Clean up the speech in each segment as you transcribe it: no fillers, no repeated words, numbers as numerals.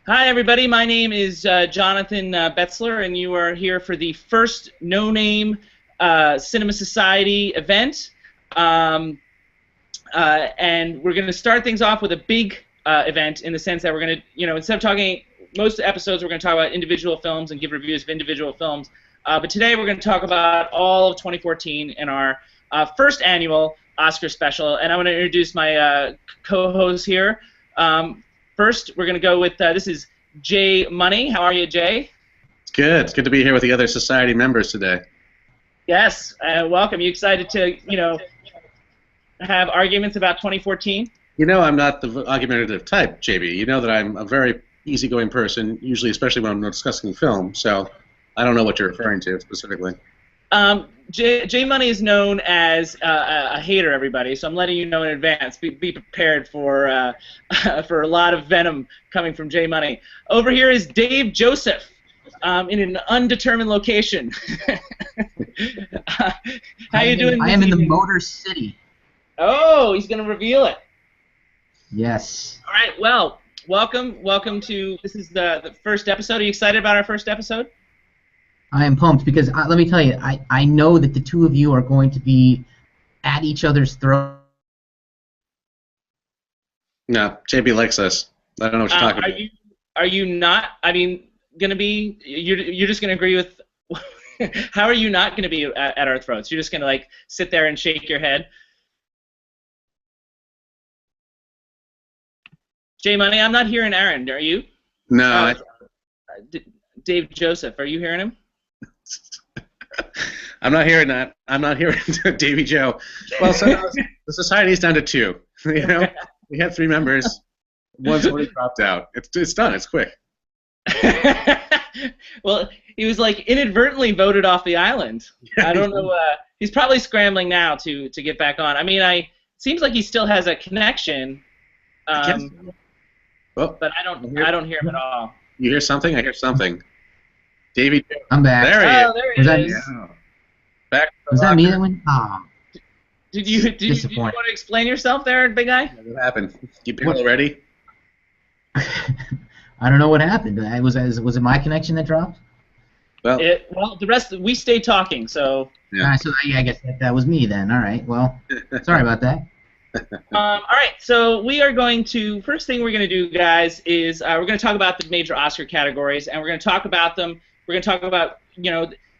Hi, everybody. My name is Jonathan Betzler, and you are here for the first No Name Cinema Society event. And we're going to start things off with a big event in the sense that we're going to, instead of talking, most episodes we're going to talk about individual films and give reviews of individual films. But today we're going to talk about all of 2014 in our first annual Oscar special. And I want to introduce my co-host here. First, we're going to go with, this is Jay Money. How are you, Jay? It's good. It's good to be here with the other society members today. Yes, welcome. You excited to, have arguments about 2014? You know I'm not the argumentative type, JB. You know that I'm a very easygoing person, usually, especially when I'm discussing film, so I don't know what you're referring to specifically. Jay Money is known as a hater, everybody, so I'm letting you know in advance. Be prepared for a lot of venom coming from Jay Money. Over here is Dave Joseph in an undetermined location. How you doing? I am in the Motor City. Oh, he's going to reveal it. Yes. All right, well, welcome to, this is the first episode. Are you excited about our first episode? I am pumped because, let me tell you, I know that the two of you are going to be at each other's throat. No, JB likes us. I don't know what you're talking about. Are you not, going to be, you're just going to agree with, how are you not going to be at our throats? You're just going to, sit there and shake your head? Jay Money, I'm not hearing Aaron. Are you? No. Dave Joseph, are you hearing him? I'm not hearing that. I'm not hearing Davy Joe. Well, so the society's down to 2. We had 3 members. One's already dropped out. It's done. It's quick. Well, he was inadvertently voted off the island. I don't know. He's probably scrambling now to get back on. It seems like he still has a connection. But I don't hear him at all. You hear something? I hear something. Davey. I'm back. There he is. There he is. Yeah. Back. Was that me that went? Oh. Did you want to explain yourself there, big guy? What happened? You barely ready? I don't know what happened. Was it my connection that dropped? Well, the rest we stayed talking, so. Yeah. All right, so I guess that was me then. All right. Well, sorry about that. All right, so we are going to, first thing we're going to do, guys, is we're going to talk about the major Oscar categories, and we're going to talk about them. We're going to talk about,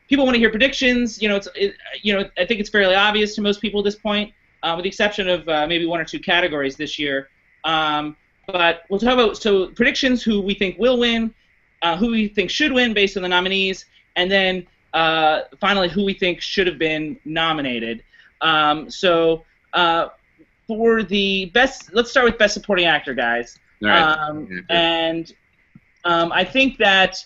people want to hear predictions. I think it's fairly obvious to most people at this point, with the exception of maybe 1 or 2 categories this year. But we'll talk about predictions, who we think will win, who we think should win based on the nominees, and then finally who we think should have been nominated. For the best, let's start with Best Supporting Actor, guys. All right. And I think that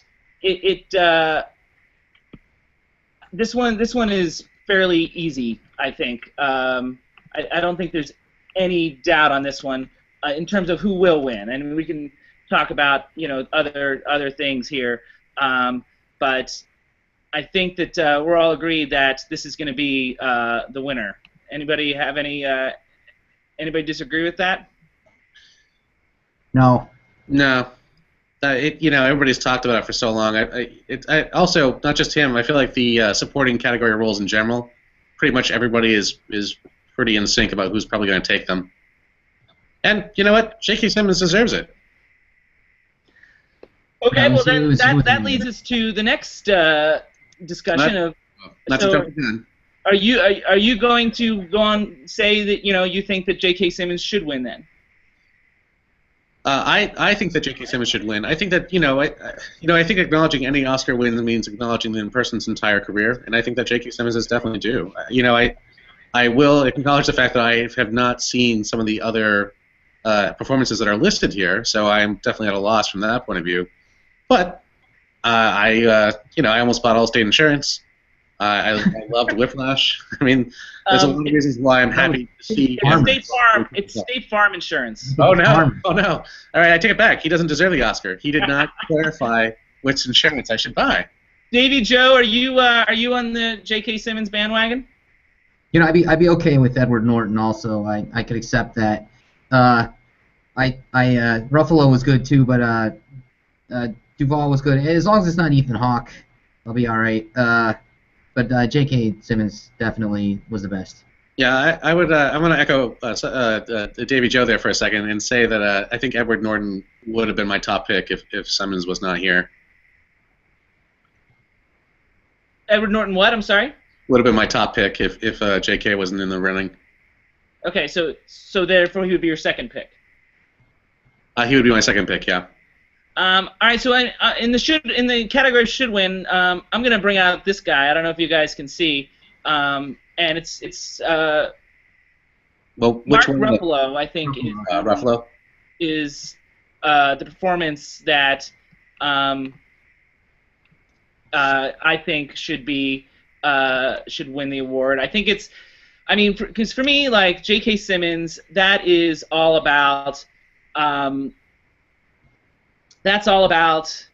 this one is fairly easy. I think. I don't think there's any doubt on this one in terms of who will win, and we can talk about other things here. But I think that we're all agreed that this is going to be the winner. Anybody have any? Anybody disagree with that? No. No. Everybody's talked about it for so long. I also, not just him, I feel like the supporting category roles in general, pretty much everybody is pretty in sync about who's probably going to take them. And you know what? J.K. Simmons deserves it. Okay, well that leads us to the next discussion Not to jump again. Are you going to go on say that you think that J.K. Simmons should win then? I think that J.K. Simmons should win. I think that I think acknowledging any Oscar win means acknowledging the person's entire career, and I think that J.K. Simmons is definitely due. I will acknowledge the fact that I have not seen some of the other performances that are listed here, so I'm definitely at a loss from that point of view. But I almost bought Allstate Insurance. I loved Whiplash. There's a lot of reasons why I'm happy to see. It's State Farm Insurance. Oh no! Oh no! All right, I take it back. He doesn't deserve the Oscar. He did not clarify which insurance I should buy. Davy Joe, are you on the J.K. Simmons bandwagon? I'd be okay with Edward Norton also. I could accept that Ruffalo was good too, but Duvall was good. As long as it's not Ethan Hawke, I'll be all right. But J.K. Simmons definitely was the best. Yeah, I would. I'm going to echo Davy Joe there for a second and say that I think Edward Norton would have been my top pick if Simmons was not here. Edward Norton, what? I'm sorry. Would have been my top pick if J.K. wasn't in the running. Okay, so therefore he would be your second pick. He would be my second pick. Yeah. All right, so in the category of should win, I'm gonna bring out this guy. I don't know if you guys can see, and it's Well, Mark which one? Ruffalo, I think, Ruffalo is the performance that I think should win the award. I think it's, I mean, because for me, like J.K. Simmons, that is all about. That's all about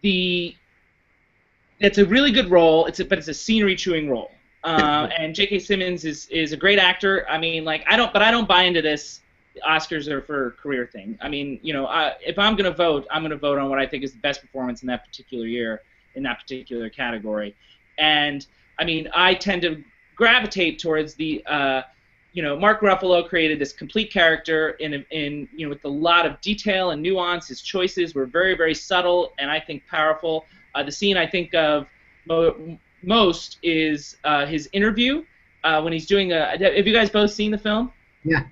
it's a really good role. But it's a scenery-chewing role. And J.K. Simmons is a great actor. I mean, like I don't buy into this. Oscars are for a career thing. I mean, if I'm gonna vote, I'm gonna vote on what I think is the best performance in that particular year in that particular category. And I mean, I tend to gravitate towards the. Mark Ruffalo created this complete character in with a lot of detail and nuance. His choices were very, very subtle and I think powerful. The scene I think of most is his interview when he's doing have you guys both seen the film? Yeah.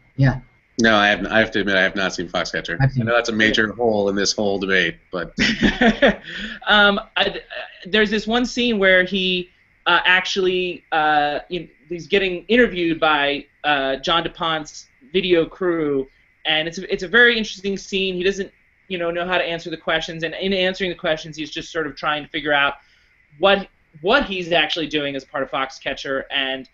No, I haven't. I have to admit, I have not seen Foxcatcher. I know that's a major hole in this whole debate, but there's this one scene where he actually he's getting interviewed by John DuPont's video crew, and it's a very interesting scene. He doesn't know how to answer the questions, and in answering the questions, he's just sort of trying to figure out what he's actually doing as part of Foxcatcher, and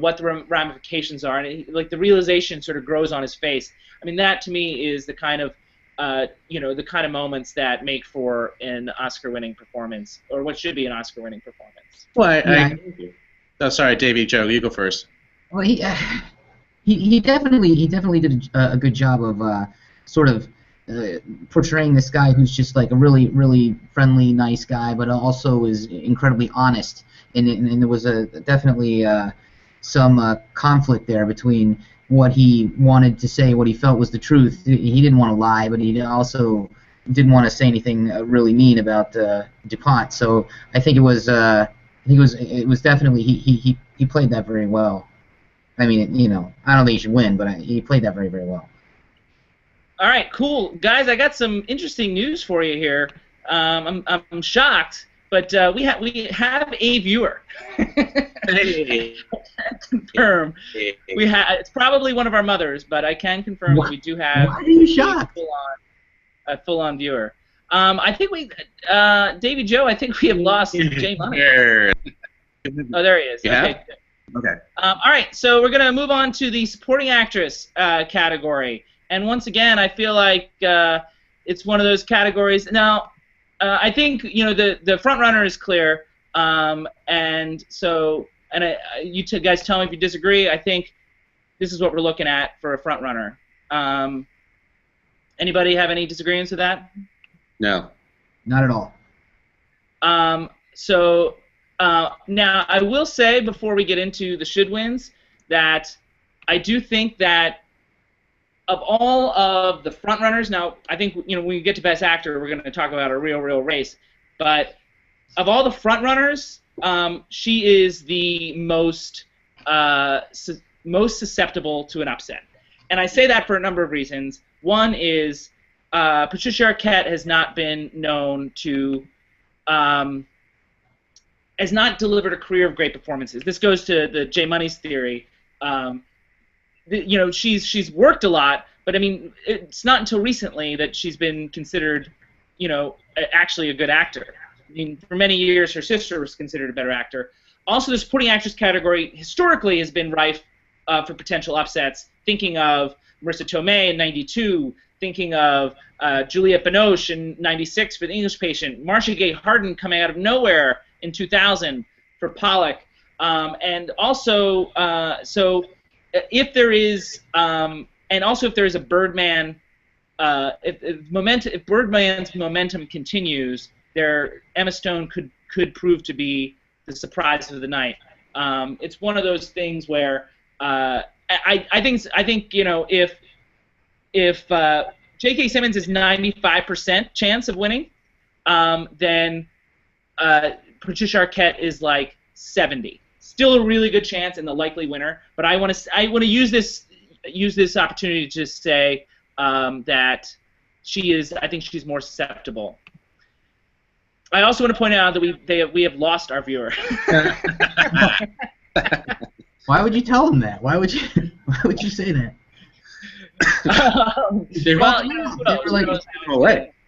what the ramifications are, and the realization sort of grows on his face. I mean, that to me is the kind of the kind of moments that make for an Oscar-winning performance, or what should be an Oscar-winning performance. Well, oh, sorry, Davey, Joe, you go first. Well, he definitely did a good job of sort of portraying this guy who's just like a really, really friendly, nice guy, but also is incredibly honest. And there was definitely some conflict there between what he wanted to say, what he felt was the truth. He didn't want to lie, but he also didn't want to say anything really mean about DuPont. So I think it was definitely he played that very well. I mean, I don't think he should win, but he played that very, very well. All right, cool, guys. I got some interesting news for you here. I'm shocked, but we have a viewer. Confirm. It's probably one of our mothers, but I can confirm that we do have. Why are you shocked? A full-on viewer. I think Davy Joe. I think we have lost Jay Money. Oh, there he is. Yeah. Okay. All right, so we're gonna move on to the supporting actress category, and once again, I feel like it's one of those categories. Now, I think the front runner is clear, and so you guys tell me if you disagree. I think this is what we're looking at for a front runner. Anybody have any disagreements with that? No. Not at all. Now, I will say before we get into the should wins that I do think that of all of the front runners, now I think when we get to Best Actor, we're going to talk about a real race. But of all the front runners, she is the most susceptible to an upset, and I say that for a number of reasons. One is Patricia Arquette has not been known to. Has not delivered a career of great performances. This goes to the J Money's theory. She's worked a lot, but I mean, it's not until recently that she's been considered, actually a good actor. I mean, for many years, her sister was considered a better actor. Also, the supporting actress category historically has been rife for potential upsets. Thinking of Marissa Tomei in '92, thinking of Juliette Binoche in '96 for The English Patient, Marcia Gay Harden coming out of nowhere in 2000 for Pollock, and also so if there is and also if there's a Birdman, if Birdman's momentum continues, Emma Stone could prove to be the surprise of the night. It's one of those things where I think if J.K. Simmons is 95% chance of winning, then Patricia Arquette is like 70. Still a really good chance and the likely winner. But I want to use this opportunity to just say that I think she's more susceptible. I also want to point out that we have lost our viewer. Why would you tell him that? Why would you say that?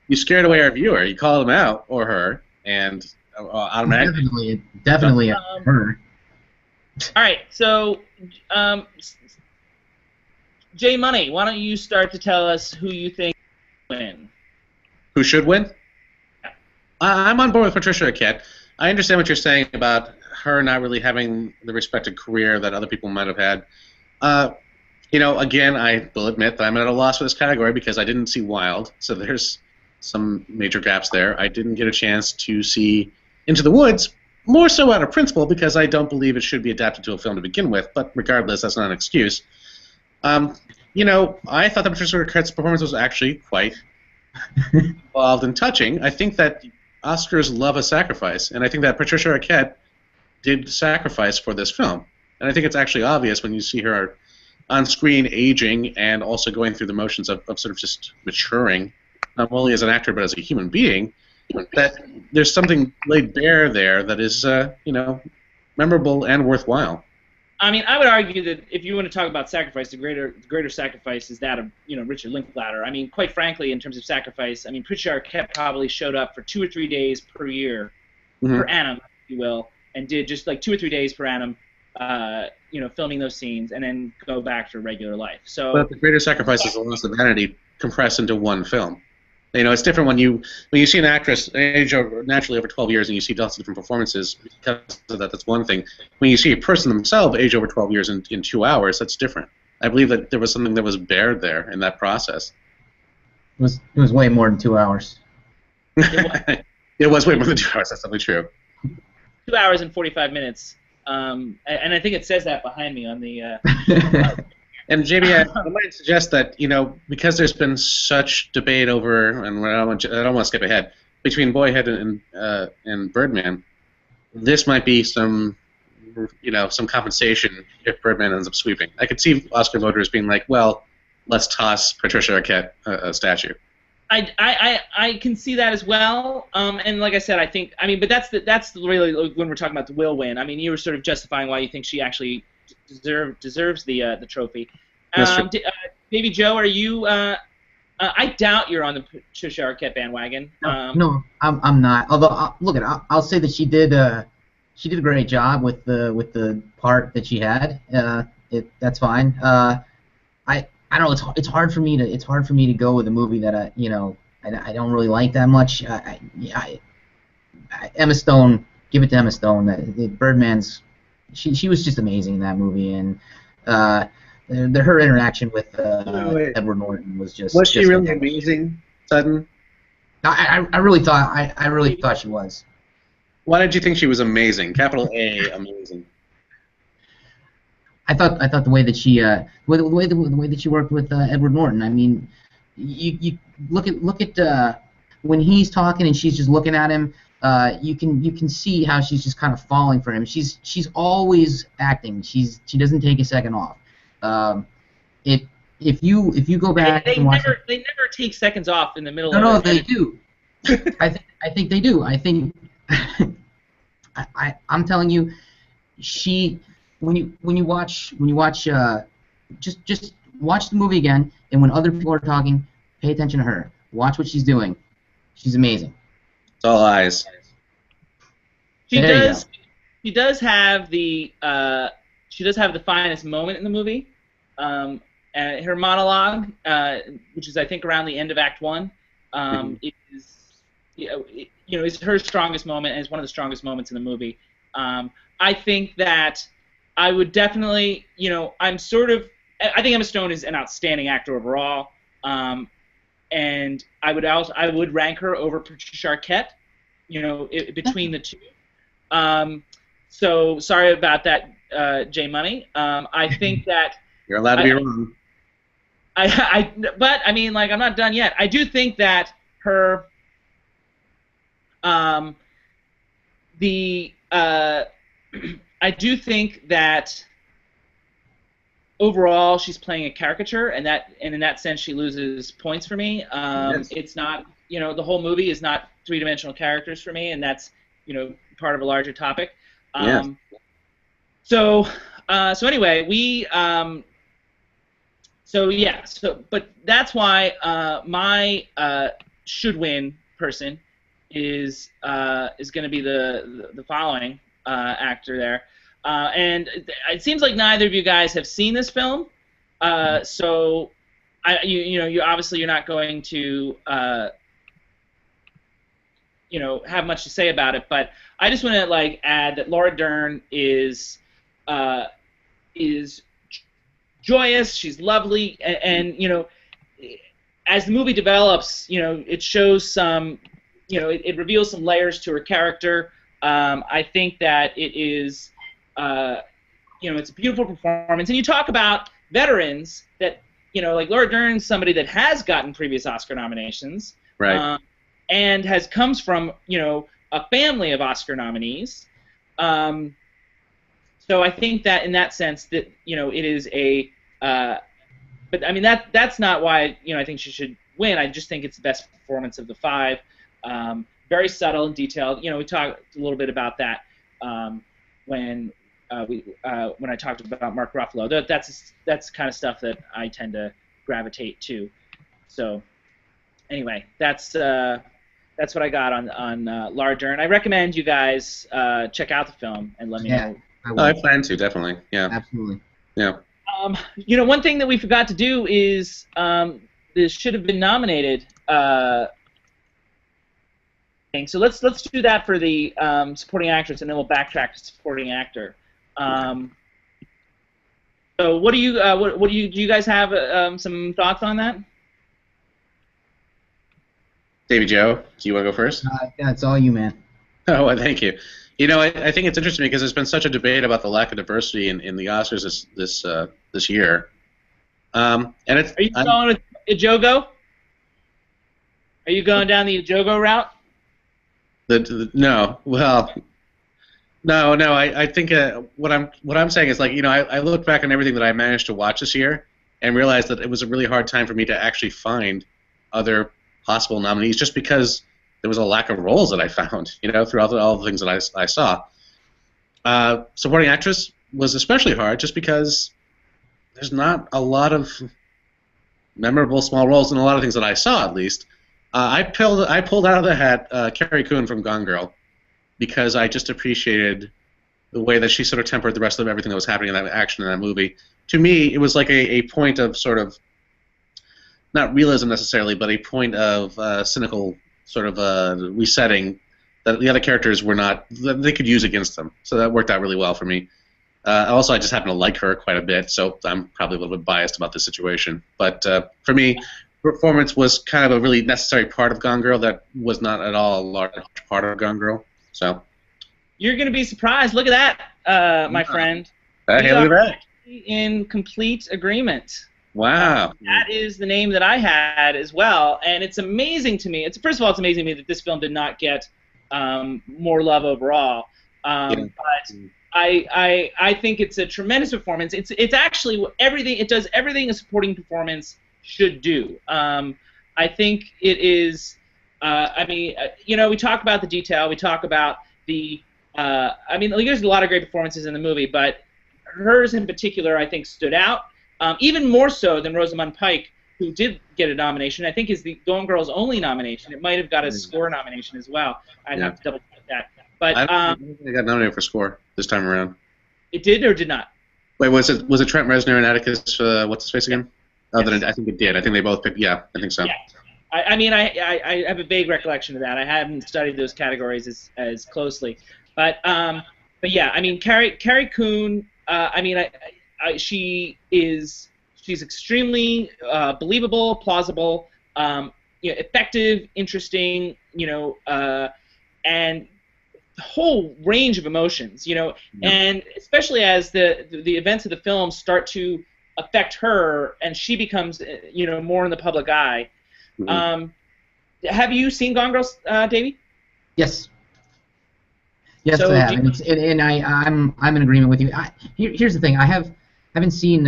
You scared away our viewer. You called him out or her, and automatically. Definitely her. All right, so Jay Money, why don't you start to tell us who you think will win? Who should win? I'm on board with Patricia Arquette. I understand what you're saying about her not really having the respected career that other people might have had. Again, I will admit that I'm at a loss for this category because I didn't see Wild, so there's some major gaps there. I didn't get a chance to see Into the Woods, more so out of principle because I don't believe it should be adapted to a film to begin with, but regardless, that's not an excuse. I thought that Patricia Arquette's performance was actually quite involved and touching. I think that Oscars love a sacrifice, and I think that Patricia Arquette did sacrifice for this film. And I think it's actually obvious when you see her on screen aging and also going through the motions of sort of just maturing, not only as an actor but as a human being, that there's something laid bare there that is, memorable and worthwhile. I mean, I would argue that if you want to talk about sacrifice, the greater sacrifice is that of Richard Linklater. I mean, quite frankly, in terms of sacrifice, I mean, Patricia Arquette probably showed up for 2 or 3 days per year, per annum, if you will, and did just like 2 or 3 days per annum, filming those scenes, and then go back to regular life. So, but the greater sacrifice is the loss of vanity compressed into one film. It's different when you see an actress age naturally over 12 years and you see lots of different performances because of that. That's one thing. When you see a person themselves age over 12 years in 2 hours, that's different. I believe that there was something that was bared there in that process. It was way more than 2 hours. It was way more than 2 hours. That's definitely true. 2 hours and 45 minutes. And I think it says that behind me on the. And JB, I might suggest that because there's been such debate over, and I don't want to skip ahead, between Boyhood and Birdman, this might be some compensation if Birdman ends up sweeping. I could see Oscar voters being like, well, let's toss Patricia Arquette a statue. I can see that as well, and like I said, but that's really when we're talking about the will win. I mean, you were sort of justifying why you think she actually deserves the trophy. Baby Joe, are you? I doubt you're on the Patricia Arquette bandwagon. No, I'm not. Although, I'll say that she did a great job with the part that she had. That's fine. I don't know. It's hard for me to go with a movie that I don't really like that much. Emma Stone, give it to Emma Stone. Birdman's she was just amazing in that movie, and her interaction with Edward Norton was just. Was she really amazing, Sutton? I really thought she was. Why did you think she was amazing? Capital A, amazing. I thought the way that she the way that she worked with Edward Norton. I mean, you look at when he's talking and she's just looking at him. You can see how she's just kind of falling for him. She's always acting. She doesn't take a second off. If you go back they and watch never take seconds off in the middle. No, they do. I think they do. I think I'm telling you, when you watch just watch the movie again, and when other people are talking, pay attention to her. Watch what she's doing. She's amazing. It's all eyes. She does have the finest moment in the movie. Her monologue, which is I think around the end of Act 1, is her strongest moment and is one of the strongest moments in the movie. I think that I would definitely, I'm sort of I think Emma Stone is an outstanding actor overall, and I would rank her over Patricia Arquette, between the two. So sorry about that, J Money. I think that You're allowed to be wrong. but I mean, like, I'm not done yet. I do think that her, I do think that overall she's playing a caricature, and in that sense she loses points for me. Yes. It's not, the whole movie is not three-dimensional characters for me, and that's, part of a larger topic. Yes. So anyway, but that's why my should win person is going to be the following actor there, and it seems like neither of you guys have seen this film, so you obviously you're not going to have much to say about it, but I just want to add that Laura Dern is joyous, she's lovely, and as the movie develops, it shows some, it reveals some layers to her character. I think that it is, it's a beautiful performance. And you talk about veterans that, like Laura Dern's somebody that has gotten previous Oscar nominations, right, and comes from, a family of Oscar nominees. So I think that in that sense that, it is a, but I mean that's not why I think she should win. I just think it's the best performance of the five. Very subtle and detailed. We talked a little bit about that when I talked about Mark Ruffalo. That's kind of stuff that I tend to gravitate to. So anyway, that's what I got on Laura Dern. I recommend you guys check out the film and let me know. I plan to, definitely. Yeah. Absolutely. Yeah. One thing that we forgot to do is this should have been nominated thing. So let's do that for the supporting actress, and then we'll backtrack to supporting actor. So what do you guys have some thoughts on that? Davey Joe, do you want to go first? Yeah, it's all you, man. Oh, well, thank you. I think it's interesting because there's been such a debate about the lack of diversity in the Oscars this year. And it's, Are you going with Ijogo? Are you going down the Ijogo route? No. Well, no. I think what I'm saying is I look back on everything that I managed to watch this year and realized that it was a really hard time for me to actually find other possible nominees just because there was a lack of roles that I found, throughout all the things that I saw. Supporting actress was especially hard just because there's not a lot of memorable small roles in a lot of things that I saw, at least. I pulled out of the hat Carrie Coon from Gone Girl because I just appreciated the way that she sort of tempered the rest of everything that was happening in that action in that movie. To me, it was like a point of sort of, not realism necessarily, but a point of cynical sort of resetting that the other characters were not, that they could use against them. So that worked out really well for me. Also, I just happen to like her quite a bit, so I'm probably a little bit biased about this situation. But for me, performance was kind of a really necessary part of Gone Girl that was not at all a large part of Gone Girl. So you're going to be surprised. Look at that, my friend. Hey, look at that. In complete agreement. Wow. That is the name that I had as well, and it's amazing to me. First of all, it's amazing to me that this film did not get more love overall. But I think it's a tremendous performance. It's actually everything. It does everything a supporting performance should do. I think it is. We talk about the detail. We talk about the. There's a lot of great performances in the movie, but hers in particular, I think, stood out. Even more so than Rosamund Pike, who did get a nomination. I think is the Gone Girl's only nomination. It might have got a score nomination as well. I'd have to double check that. But I think they got nominated for score this time around. It did or did not? Wait, was it Trent Reznor and Atticus? What's his face again? Oh, yes. I think it did. I think they both picked. Yeah, I think so. Yeah. I have a vague recollection of that. I haven't studied those categories as closely, but yeah, Carrie Coon. She is she's extremely believable, plausible, effective, interesting, and the whole range of emotions, and especially as the events of the film start to affect her, and she becomes, more in the public eye. Mm-hmm. Have you seen Gone Girl, Davey? Yes. Yes, I So have, and I'm in agreement with you. Here's the thing: I haven't seen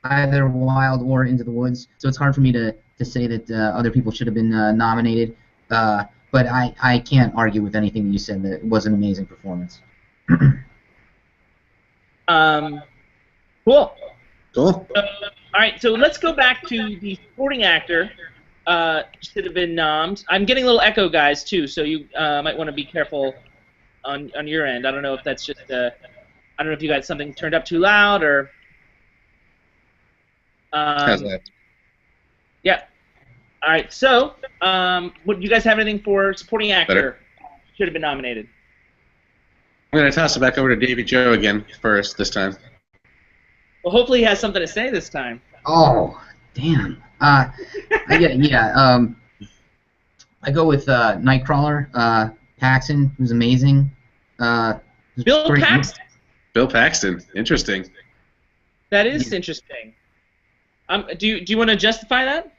either Wild or Into the Woods, so it's hard for me to say that other people should have been nominated. But I can't argue with anything that you said. That it was an amazing performance. Cool. Cool. All right, so let's go back to the supporting actor. Should have been nommed. I'm getting a little echo, guys, too, so you might want to be careful on your end. I don't know if that's just I don't know if you got something turned up too loud or. How's that? Yeah. All right. So, what do you guys have anything for supporting actor? Better. Should have been nominated. I'm gonna toss it back over to Davy Joe again first this time. Well, hopefully he has something to say this time. Oh, damn. I go with Nightcrawler. Paxton was amazing. Bill Paxton. Bill Paxton. Interesting. That is interesting. Do you want to justify that?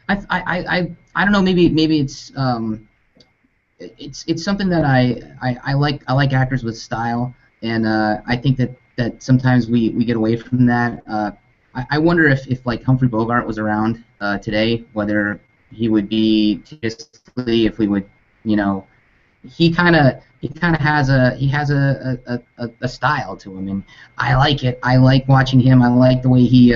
I don't know. Maybe it's something that I like. I like actors with style, and I think that sometimes we get away from that. I wonder if like Humphrey Bogart was around today, whether he would be if we would, he kind of has a style to him, and I like it. I like watching him. I like the way he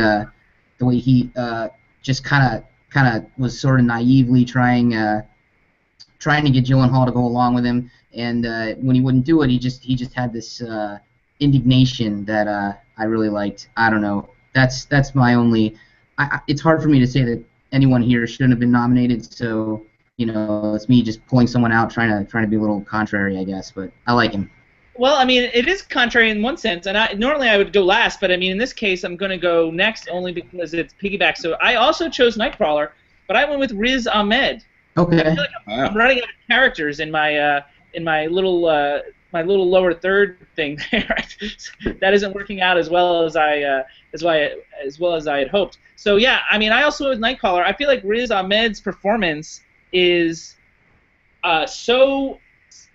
just kind of was sort of naively trying to get Gyllenhaal to go along with him, and when he wouldn't do it, he just had this indignation that I really liked. I don't know. That's my only. It's hard for me to say that anyone here shouldn't have been nominated. So it's me just pulling someone out, trying to be a little contrary, I guess. But I like him. Well, I mean, it is contrary in one sense, and normally I would go last, but I mean, in this case, I'm going to go next only because it's piggyback. So I also chose Nightcrawler, but I went with Riz Ahmed. Okay. I feel like I'm running out of characters in my little lower third thing there. That isn't working out as well as I had hoped. So yeah, I mean, I also with Nightcrawler. I feel like Riz Ahmed's performance is so.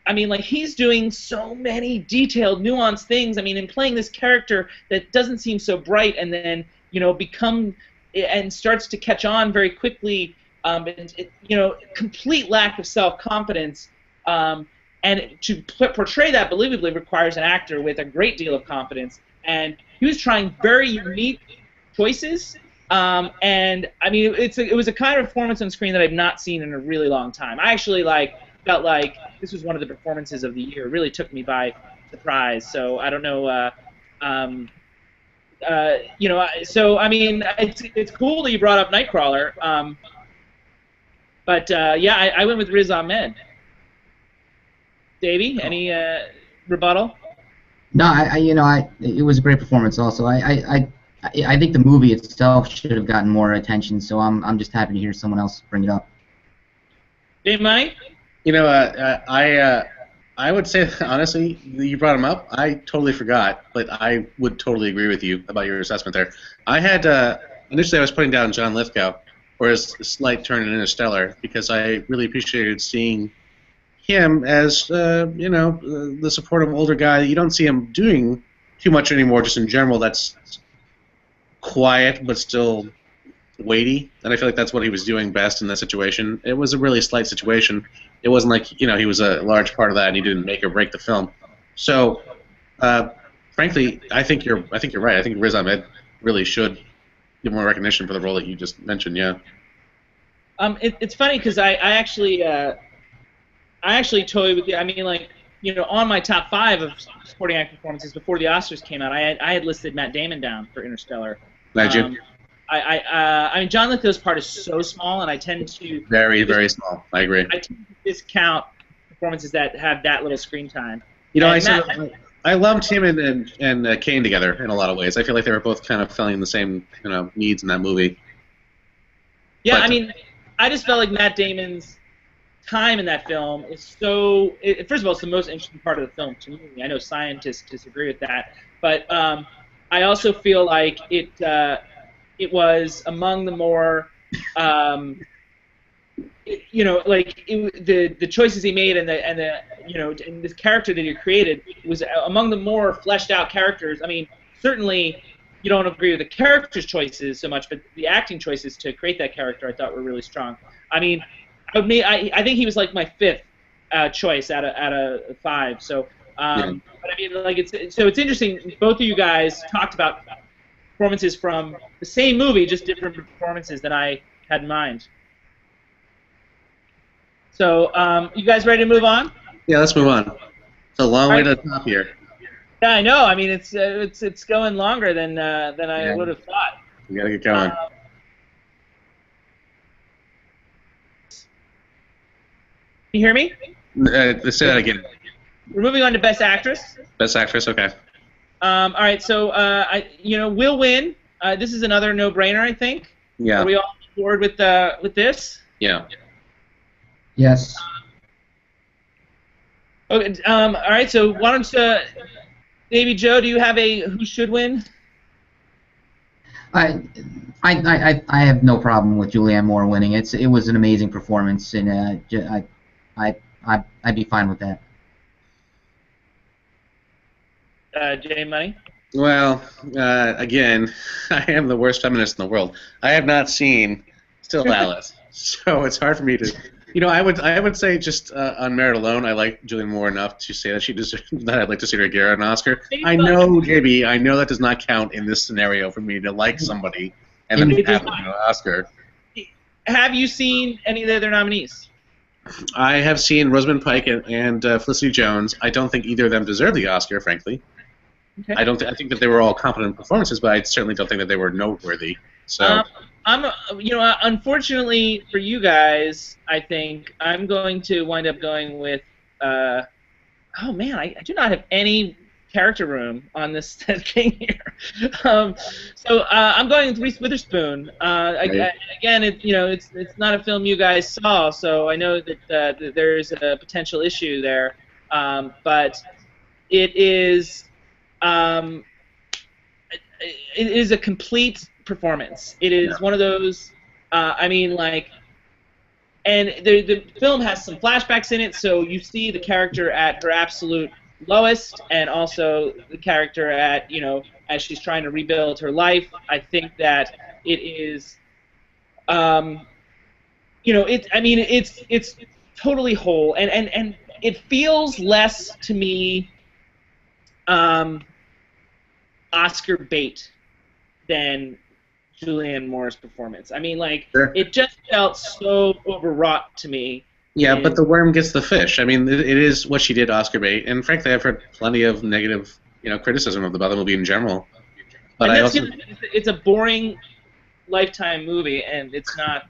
I mean, like, he's doing so many detailed, nuanced things. I mean, in playing this character that doesn't seem so bright, and then starts to catch on very quickly. Complete lack of self-confidence. And to portray that believably requires an actor with a great deal of confidence. And he was trying very unique choices. And I mean, it was a kind of performance on screen that I've not seen in a really long time. I actually felt like this was one of the performances of the year. It really took me by surprise. So I don't know. So I mean, it's cool that you brought up Nightcrawler. But I went with Riz Ahmed. Davey, any rebuttal? No, it was a great performance. Also, I think the movie itself should have gotten more attention. So I'm just happy to hear someone else bring it up. Dave Money? I would say honestly, you brought him up. I totally forgot, but I would totally agree with you about your assessment there. I had initially I was putting down John Lithgow for his slight turn in Interstellar because I really appreciated seeing him as the supportive older guy. You don't see him doing too much anymore, just in general. That's quiet but still weighty, and I feel like that's what he was doing best in that situation. It was a really slight situation. It wasn't like he was a large part of that and he didn't make or break the film. So, frankly, I think you're right. I think Riz Ahmed really should get more recognition for the role that you just mentioned. Yeah. It's funny because I actually totally with you. I mean, on my top 5 of supporting actor performances before the Oscars came out, I had listed Matt Damon down for Interstellar. I mean, John Lithgow's part is so small, and I tend to very small. I agree. I tend to discount performances that have that little screen time. I loved him and Kane together in a lot of ways. I feel like they were both kind of filling the same needs in that movie. Yeah, But I mean, I just felt like Matt Damon's time in that film is so. First of all, it's the most interesting part of the film to me. I know scientists disagree with that, but I also feel like it was among the more the choices he made and and this character that he created was among the more fleshed out characters. I mean, certainly you don't agree with the character's choices so much, but the acting choices to create that character I thought were really strong. I mean, I think he was like my fifth choice out of five. So, yeah. but I mean, like it's interesting. Both of you guys talked about performances from the same movie, just different performances than I had in mind. So, you guys ready to move on? Yeah, let's move on. It's a long way All to right. the top here. Yeah, I know. I mean, it's going longer than I Yeah. would have thought. We gotta get going. Can you hear me? Let's say that again. We're moving on to Best Actress. Best actress, okay. All right, so Will win. This is another no-brainer, I think. Yeah. Are we all on board with this? Yeah. Yes. Okay. All right. So why don't Davy Joe? Do you have a who should win? I have no problem with Julianne Moore winning. It was an amazing performance, and I'd be fine with that. Jay Money. Well, again, I am the worst feminist in the world. I have not seen Still Alice, so it's hard for me to. I would say just on merit alone, I like Julianne Moore enough to say that she deserves that. I'd like to see her get an Oscar. I know, JB, I know that does not count in this scenario for me to like somebody and then have them get an Oscar. Have you seen any of the other nominees? I have seen Rosamund Pike and Felicity Jones. I don't think either of them deserve the Oscar, frankly. Okay. I think that they were all competent performances, but I certainly don't think that they were noteworthy. So. Unfortunately for you guys, I think I'm going to wind up going with. Oh man, I do not have any character room on this thing here. So I'm going with Reese Witherspoon. Again, it's not a film you guys saw, so I know that there's a potential issue there, but it is. It is a complete performance. It is one of those. And the film has some flashbacks in it, so you see the character at her absolute lowest, and also the character at as she's trying to rebuild her life. I think that it is. It's totally whole, and it feels less to me. Oscar bait than Julianne Moore's performance. I mean, Sure. It just felt so overwrought to me. Yeah, but the worm gets the fish. I mean, it is what she did Oscar bait, and frankly, I've heard plenty of negative, criticism of the movie in general. But it's a boring Lifetime movie, and it's not.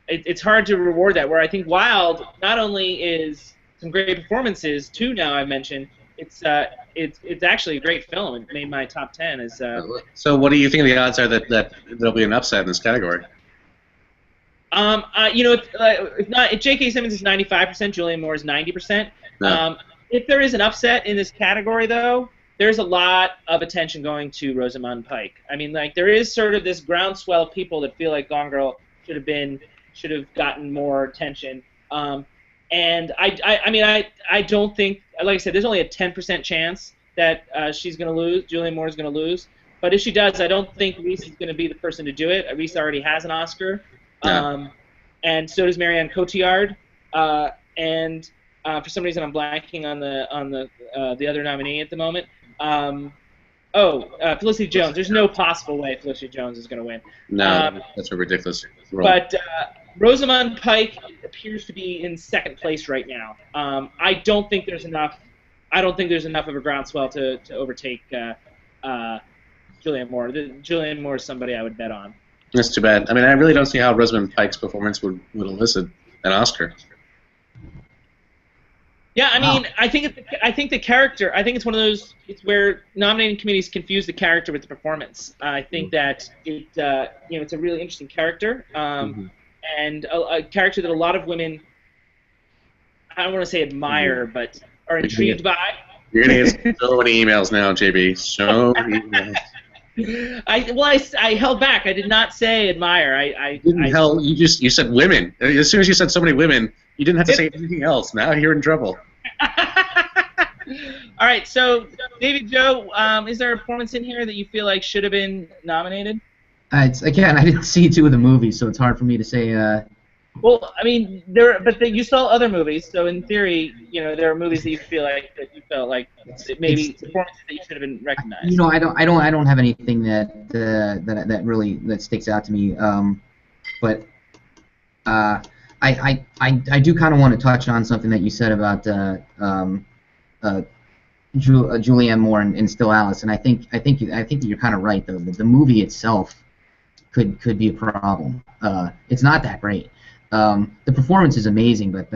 It's hard to reward that. Where I think Wild not only is some great performances, too. Now I've mentioned. It's actually a great film. It made my top 10. So what do you think the odds are that there'll be an upset in this category? If J.K. Simmons is 95%, Julianne Moore is 90%. No. If there is an upset in this category, though, there's a lot of attention going to Rosamund Pike. I mean, there is sort of this groundswell of people that feel like Gone Girl should have gotten more attention. And I don't think, like I said, there's only a 10% chance that she's going to lose. Julianne Moore is going to lose. But if she does, I don't think Reese is going to be the person to do it. Reese already has an Oscar, and so does Marianne Cotillard. And for some reason, I'm blanking on the other nominee at the moment. Felicity Jones. There's no possible way Felicity Jones is going to win. No, that's a ridiculous rule. But Rosamund Pike appears to be in second place right now. I don't think there's enough. I don't think there's enough of a groundswell to overtake Julianne Moore. Julianne Moore is somebody I would bet on. That's too bad. I mean, I really don't see how Rosamund Pike's performance would elicit an Oscar. Yeah, I Wow. mean, I think the character. I think it's one of those. It's where nominating committees confuse the character with the performance. I think that it's a really interesting character, Mhm. and a character that a lot of women, I don't want to say admire, but are You're gonna intrigued get, by. you're gonna get so many emails now, JB. So many emails. I held back. I did not say admire. Didn't hell? You said women. As soon as you said so many women, you didn't have to say anything else. Now you're in trouble. All right, so David Joe, is there a performance in here that you feel like should have been nominated? Again, I didn't see two of the movies, so it's hard for me to say. Well, I mean, you saw other movies, so in theory, there are movies that you feel like that you felt like that maybe It's performances that you should have been you recognized. know, I don't have anything that really that sticks out to me. But I do kind of want to touch on something that you said about uh, Julianne Moore and Still Alice, and I think that you're kind of right though. The movie itself could be a problem. It's not that great. The performance is amazing, but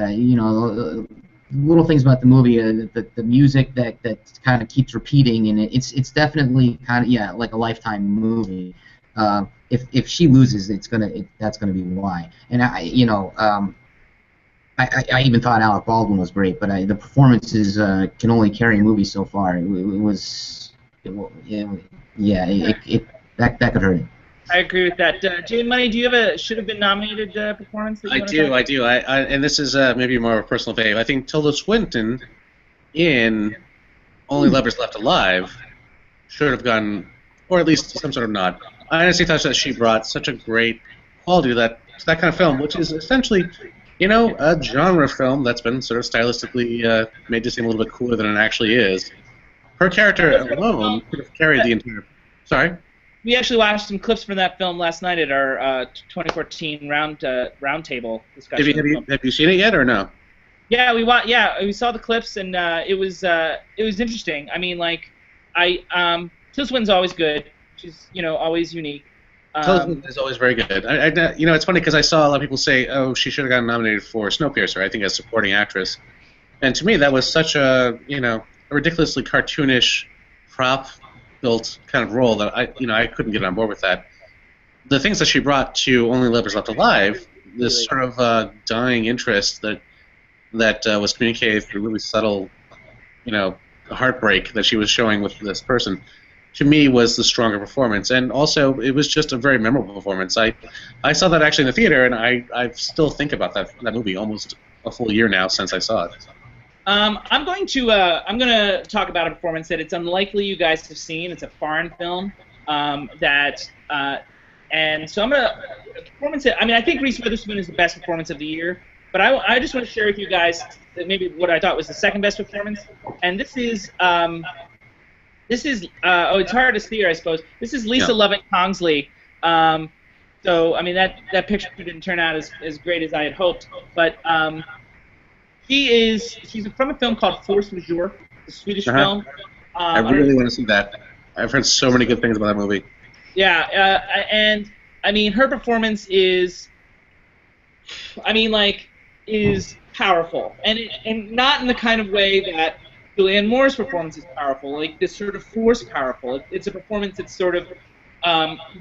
little things about the movie, the music that kind of keeps repeating, and it's definitely kind of like a Lifetime movie. If she loses, that's gonna be why. And I even thought Alec Baldwin was great, but the performances can only carry a movie so far. Yeah, that could hurt it. I agree with that. Jane Money, do you have a should have been nominated performance that you I want to talk do, about? I do. And this is maybe more of a personal fave. I think Tilda Swinton in Only Lovers Left Alive should have gotten, or at least some sort of nod. I honestly thought that she brought such a great quality to that kind of film, which is essentially, a genre film that's been sort of stylistically made to seem a little bit cooler than it actually is. Her character alone could have carried the entire. Sorry. We actually watched some clips from that film last night at our 2014 roundtable discussion. Have you seen it yet or no? Yeah, we saw the clips and it was interesting. I mean, like, Tilda Swinton's always good. She's always unique. Tilda is always very good. It's funny because I saw a lot of people say, "Oh, she should have gotten nominated for Snowpiercer." I think as supporting actress, and to me that was such a a ridiculously cartoonish, prop-built kind of role that I couldn't get on board with that. The things that she brought to Only Lovers Left Alive, this sort of dying interest that was communicated through really subtle, heartbreak that she was showing with this person, to me was the stronger performance, and also it was just a very memorable performance. I saw that actually in the theater, and I still think about that movie almost a full year now since I saw it. I'm going to talk about a performance that it's unlikely you guys have seen. It's a foreign film and so I'm gonna performance. I mean, I think Reese Witherspoon is the best performance of the year, but I just want to share with you guys that maybe what I thought was the second best performance, and this is it's hard to see here, I suppose. This is Lisa Lovett Kongsley. So I mean that picture didn't turn out as great as I had hoped, but she's from a film called Force Majeure, a Swedish film. I really want to see that. I've heard so many good things about that movie. Yeah, and I mean her performance is powerful, and not in the kind of way that Julianne Moore's performance is powerful, like this sort of force powerful. It's a performance that sort of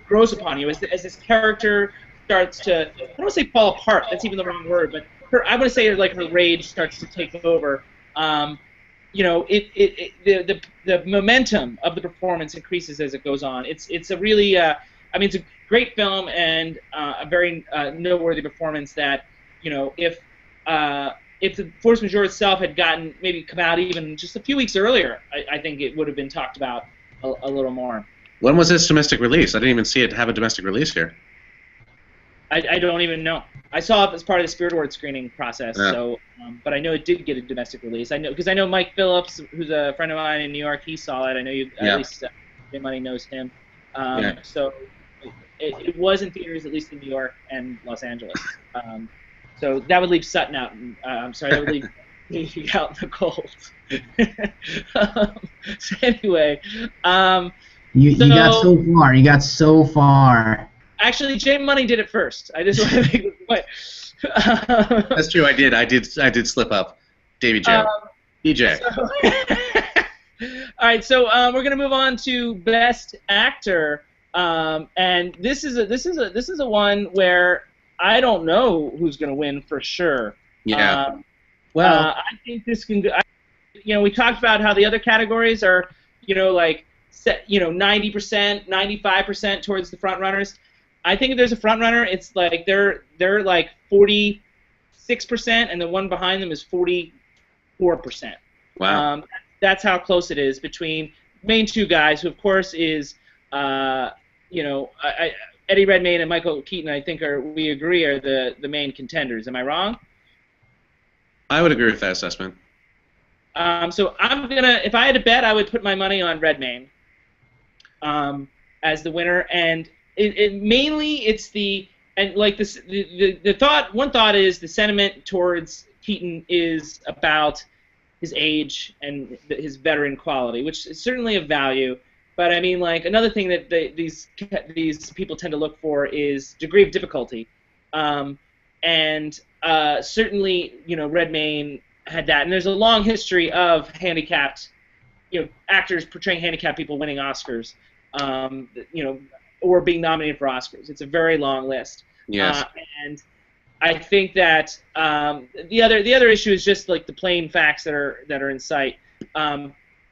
grows upon you as this character starts to, I don't want to say fall apart, that's even the wrong word, but I want to say like her rage starts to take over. The momentum of the performance increases as it goes on. It's a really, it's a great film and a very noteworthy performance that, if the Force Majeure itself had maybe come out even just a few weeks earlier, I think it would have been talked about a little more. When was its domestic release? I didn't even see it have a domestic release here. I don't even know. I saw it as part of the Spirit Award screening process, so but I know it did get a domestic release. I know because I know Mike Phillips, who's a friend of mine in New York, he saw it. I know you at least Money knows him. So it was in theaters at least in New York and Los Angeles. So that would leave Sutton out. I'm sorry, that would leave me out in the cold. So anyway, you got so far. You got so far. Actually, Jay Money did it first. I just want to make the point. That's true. I did slip up, Davy Joe. DJ. All right, so we're gonna move on to Best Actor, and this is a one where I don't know who's gonna win for sure. Yeah. Well, I think this can go. We talked about how the other categories are, like set, 90%, 95% towards the front runners. I think if there's a front runner, it's like they're like 46%, and the one behind them is 44%. wow. That's how close it is between main two guys, who of course is, Eddie Redmayne and Michael Keaton. I think we agree are the main contenders. Am I wrong? I would agree with that assessment. So if I had to bet, I would put my money on Redmayne as the winner, and mainly it's one thought is the sentiment towards Keaton is about his age and his veteran quality, which is certainly of value. But I mean, like, another thing that these people tend to look for is degree of difficulty, and certainly, Redmayne had that, and there's a long history of handicapped, actors portraying handicapped people winning Oscars, or being nominated for Oscars. It's a very long list. Yes. And I think that the other issue is just like the plain facts that are in sight.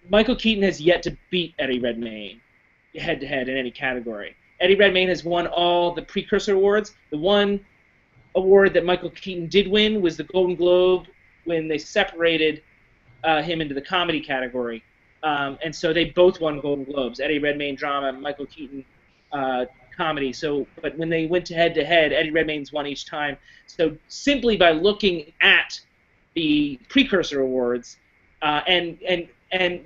Michael Keaton has yet to beat Eddie Redmayne head to head in any category. Eddie Redmayne has won all the precursor awards. The one award that Michael Keaton did win was the Golden Globe when they separated him into the comedy category, and so they both won Golden Globes. Eddie Redmayne drama, Michael Keaton comedy. So, but when they went head to head, Eddie Redmayne's won each time. So simply by looking at the precursor awards, and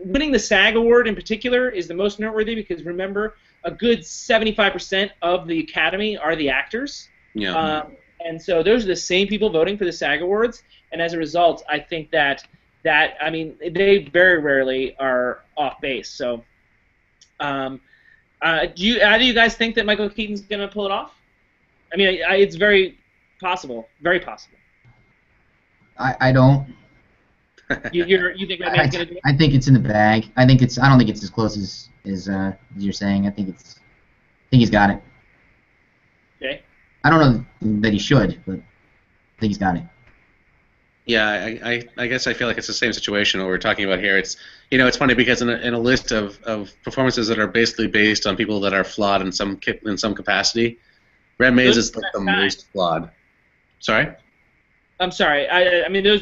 winning the SAG award in particular is the most noteworthy, because remember, a good 75% of the Academy are the actors. Yeah. And so those are the same people voting for the SAG awards, and as a result, I think that I mean, they very rarely are off base. So, do either you guys think that Michael Keaton's gonna pull it off? I mean, it's very possible, very possible. I don't. You think Redmayne's gonna do it? I think it's in the bag. I don't think it's as close as you're saying. I think he's got it. Okay. I don't know that he should, but I think he's got it. Yeah, I guess I feel like it's the same situation what we're talking about here. It's it's funny because in a list of performances that are basically based on people that are flawed in some capacity, Redmayne's is like the most flawed. Sorry? I'm sorry. I mean, you're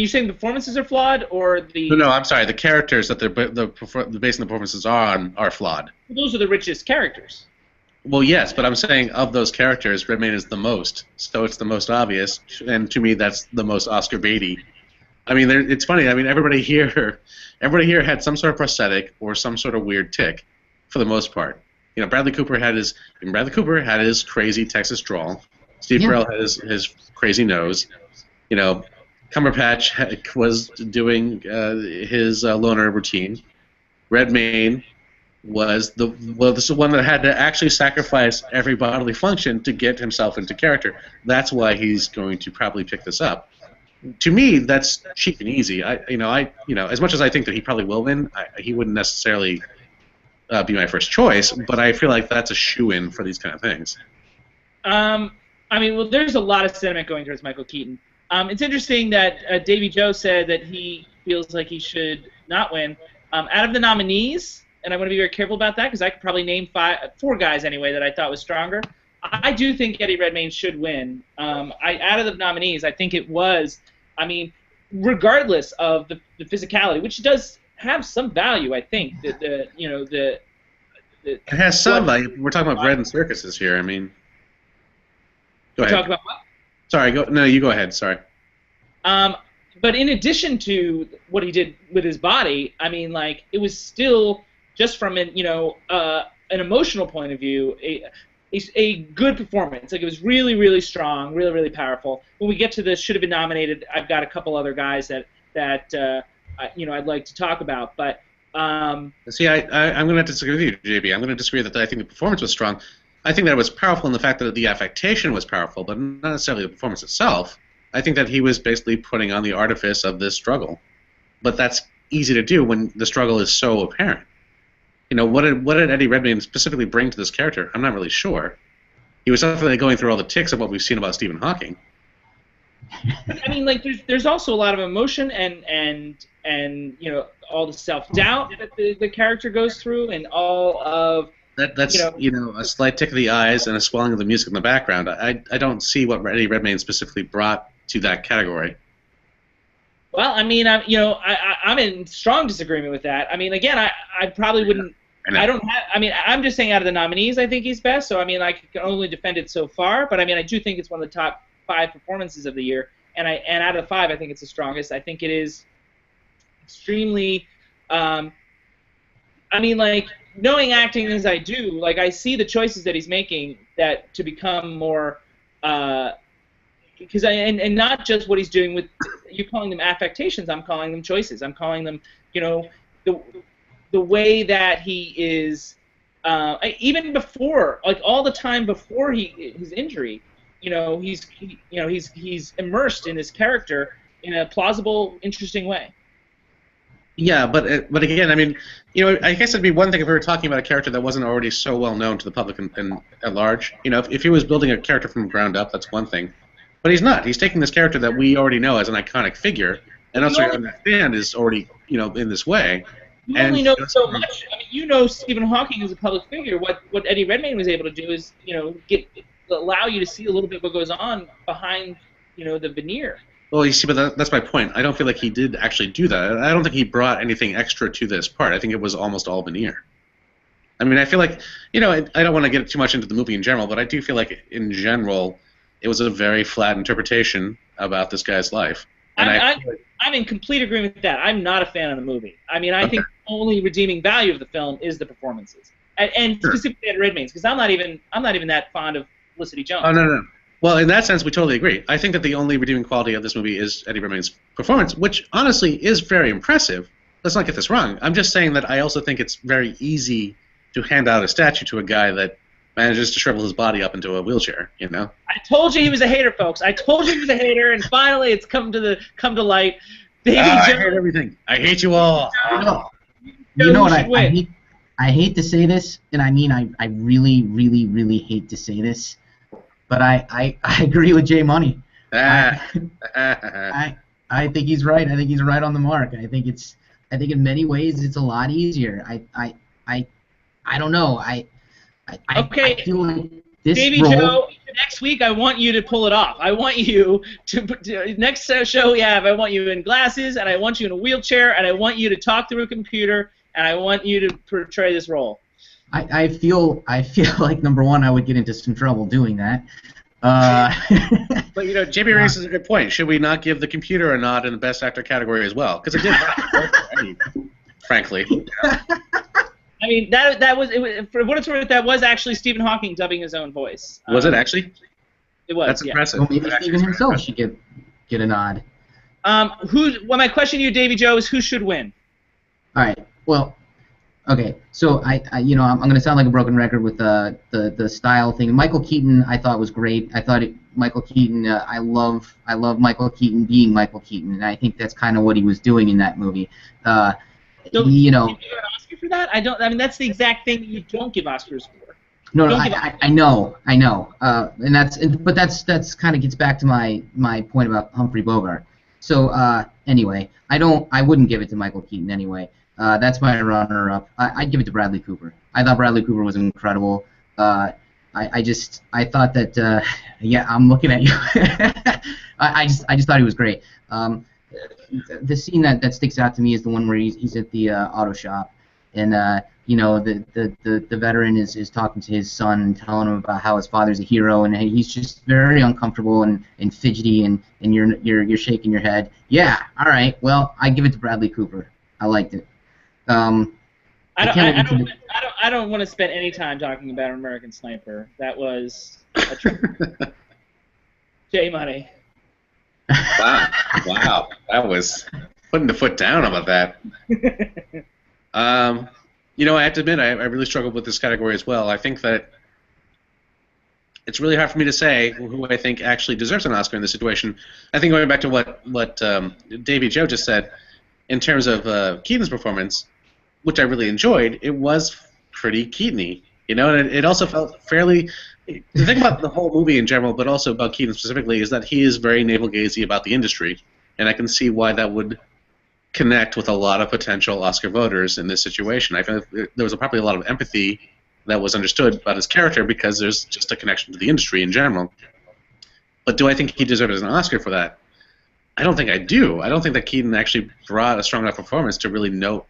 saying the performances are flawed, or the? No, I'm sorry. The characters that they're basing the performances on are flawed. Those are the richest characters. Well, yes, but I'm saying of those characters, Redmayne is the most, so it's the most obvious, and to me, that's the most Oscar baity. I mean, it's funny. I mean, everybody here had some sort of prosthetic or some sort of weird tick, for the most part. Bradley Cooper had his crazy Texas drawl. Steve Carell had his crazy nose. Cumberbatch was doing his loner routine. Redmayne was this is one that had to actually sacrifice every bodily function to get himself into character. That's why he's going to probably pick this up. To me, that's cheap and easy. As much as I think that he probably will win, he wouldn't necessarily be my first choice, but I feel like that's a shoo-in for these kind of things. I mean, well, there's a lot of sentiment going towards Michael Keaton. It's interesting that Davy Joe said that he feels like he should not win. Out of the nominees, and I want to be very careful about that because I could probably name four guys anyway that I thought was stronger. I do think Eddie Redmayne should win. Out of the nominees, I think it was, regardless of the physicality, which does have some value, I think. It has some value. We're talking about bread and circuses here. I mean, go ahead. Talk about what? Sorry, you go ahead. Sorry. But in addition to what he did with his body, it was still, just from an emotional point of view, a good performance. Like, it was really, really strong, really, really powerful. When we get to the should have been nominated, I've got a couple other guys that I'd like to talk about. But see, I'm going to disagree with you, JB. I'm going to disagree that I think the performance was strong. I think that it was powerful in the fact that the affectation was powerful, but not necessarily the performance itself. I think that he was basically putting on the artifice of this struggle. but that's easy to do when the struggle is so apparent. You know, what did Eddie Redmayne specifically bring to this character? I'm not really sure. He was definitely going through all the ticks of what we've seen about Stephen Hawking. I mean, like there's also a lot of emotion and you know, all the self-doubt that the character goes through, and all of That's a slight tick of the eyes and a swelling of the music in the background. I don't see what Eddie Redmayne specifically brought to that category. Well, I mean, I'm in strong disagreement with that. I mean, again, I probably wouldn't. I don't have. I mean, I'm just saying out of the nominees, I think he's best. So I mean, I can only defend it so far. But I mean, I do think it's one of the top 5 performances of the year. And out of the 5, I think it's the strongest. I think it is extremely. I mean, like, knowing acting as I do, like, I see the choices that he's making that to become more. Because and not just what he's doing with, you're calling them affectations, I'm calling them choices. I'm calling them, you know, the way that he is, even before, like all the time before his injury, you know, he's immersed in his character in a plausible, interesting way. Yeah, but again, I mean, you know, I guess it'd be one thing if we were talking about a character that wasn't already so well known to the public and at large. You know, if he was building a character from the ground up, that's one thing. But he's not. He's taking this character that we already know as an iconic figure, and also understand is already, you know, in this way. You only know so much. I mean, you know, Stephen Hawking is a public figure. What Eddie Redmayne was able to do is, you know, allow you to see a little bit what goes on behind, you know, the veneer. Well, you see, but that's my point. I don't feel like he did actually do that. I don't think he brought anything extra to this part. I think it was almost all veneer. I mean, I feel like, you know, I don't want to get too much into the movie in general, but I do feel like, in general, it was a very flat interpretation about this guy's life. And I'm in complete agreement with that. I'm not a fan of the movie. I mean, I think the only redeeming value of the film is the performances, and specifically Eddie Redmayne's, because I'm not even that fond of Felicity Jones. Oh, no. Well, in that sense, we totally agree. I think that the only redeeming quality of this movie is Eddie Redmayne's performance, which honestly is very impressive. Let's not get this wrong. I'm just saying that I also think it's very easy to hand out a statue to a guy that manages to shrivel his body up into a wheelchair, you know? I told you he was a hater, folks. I told you he was a hater, and finally it's come to light. I hate everything. I hate you all. You know what? I hate to say this, and I mean I really, really, really hate to say this, but I agree with Jay Money. I think he's right. I think he's right on the mark. I think in many ways it's a lot easier. I don't know. Okay, I feel like this Davey role, Joe, next week I want you to pull it off. I want you to next show we have, I want you in glasses, and I want you in a wheelchair, and I want you to talk through a computer, and I want you to portray this role. I feel like, number one, I would get into some trouble doing that. But you know, JB raises a good point. Should we not give the computer a nod in the Best Actor category as well? Because it did, frankly. Yeah. I mean, that was for what it's worth. That was actually Stephen Hawking dubbing his own voice. Was it actually? It was. That's impressive. Well, maybe Stephen himself should get a nod. Well, my question to you, Davey Joe, is who should win? All right. Well, okay. So I'm going to sound like a broken record with the style thing. Michael Keaton, I thought was great. I thought Michael Keaton. I love Michael Keaton being Michael Keaton, and I think that's kind of what he was doing in that movie. So, you know. Did you give an Oscar for that? I mean, that's the exact thing that you don't give Oscars for. No, I know, and that's kind of gets back to my point about Humphrey Bogart. So anyway, I wouldn't give it to Michael Keaton anyway. That's my runner-up. I'd give it to Bradley Cooper. I thought Bradley Cooper was incredible. I thought that yeah, I'm looking at you. I just thought he was great. The scene that sticks out to me is the one where he's at the auto shop, and you know, the veteran is talking to his son and telling him about how his father's a hero, and he's just very uncomfortable and fidgety, and you're shaking your head. Yeah, all right. Well, I give it to Bradley Cooper. I liked it. I don't want to spend any time talking about American Sniper. That was a J Money. Wow, that was putting the foot down about that. You know, I have to admit, I really struggled with this category as well. I think that it's really hard for me to say who I think actually deserves an Oscar in this situation. I think going back to what Davey Joe just said, in terms of Keaton's performance, which I really enjoyed, it was pretty Keaton-y, you know, and it also felt fairly. The thing about the whole movie in general, but also about Keaton specifically, is that he is very navel-gazy about the industry, and I can see why that would connect with a lot of potential Oscar voters in this situation. I feel like there was probably a lot of empathy that was understood about his character because there's just a connection to the industry in general. But do I think he deserves an Oscar for that? I don't think I do. I don't think that Keaton actually brought a strong enough performance to really note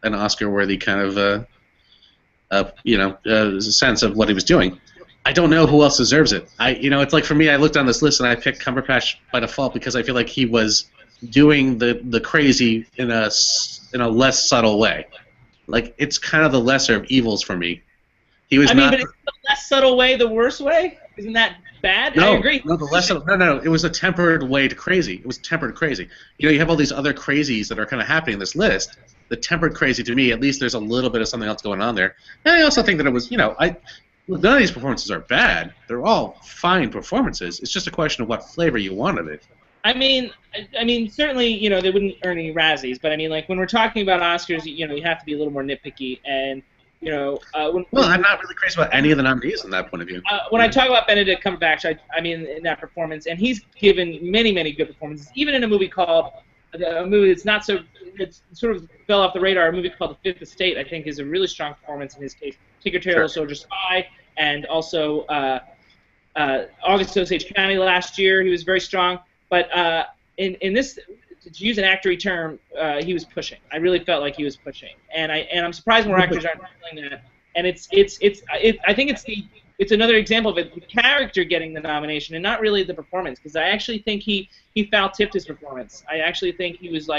an Oscar-worthy kind of sense of what he was doing. I don't know who else deserves it. It's like for me, I looked on this list and I picked Cumberbatch by default because I feel like he was doing the crazy in a less subtle way. Like it's kind of the lesser of evils for me. He was but it's the less subtle way the worst way? Isn't that bad? No, I agree. No, the less subtle, no. It was a tempered way to crazy. It was tempered crazy. You know, you have all these other crazies that are kind of happening in this list. The tempered crazy, to me, at least there's a little bit of something else going on there. And I also think that it was, none of these performances are bad. They're all fine performances. It's just a question of what flavor you want of it. I mean, certainly, they wouldn't earn any Razzies, but I mean, like when we're talking about Oscars, you have to be a little more nitpicky, and I'm not really crazy about any of the nominees from that point of view. When I talk about Benedict Cumberbatch, I mean in that performance, and he's given many, many good performances, even in a movie called a movie that's not so, it's sort of fell off the radar. A movie called The Fifth Estate, I think, is a really strong performance in his case. Tinker Tailor Soldier Spy, and also August Osage County last year, he was very strong. But in this, to use an actory term, he was pushing. I really felt like he was pushing, and I'm surprised more actors aren't feeling that. And I think it's another example of it, the character getting the nomination and not really the performance, because I actually think he foul-tipped his performance. I actually think he was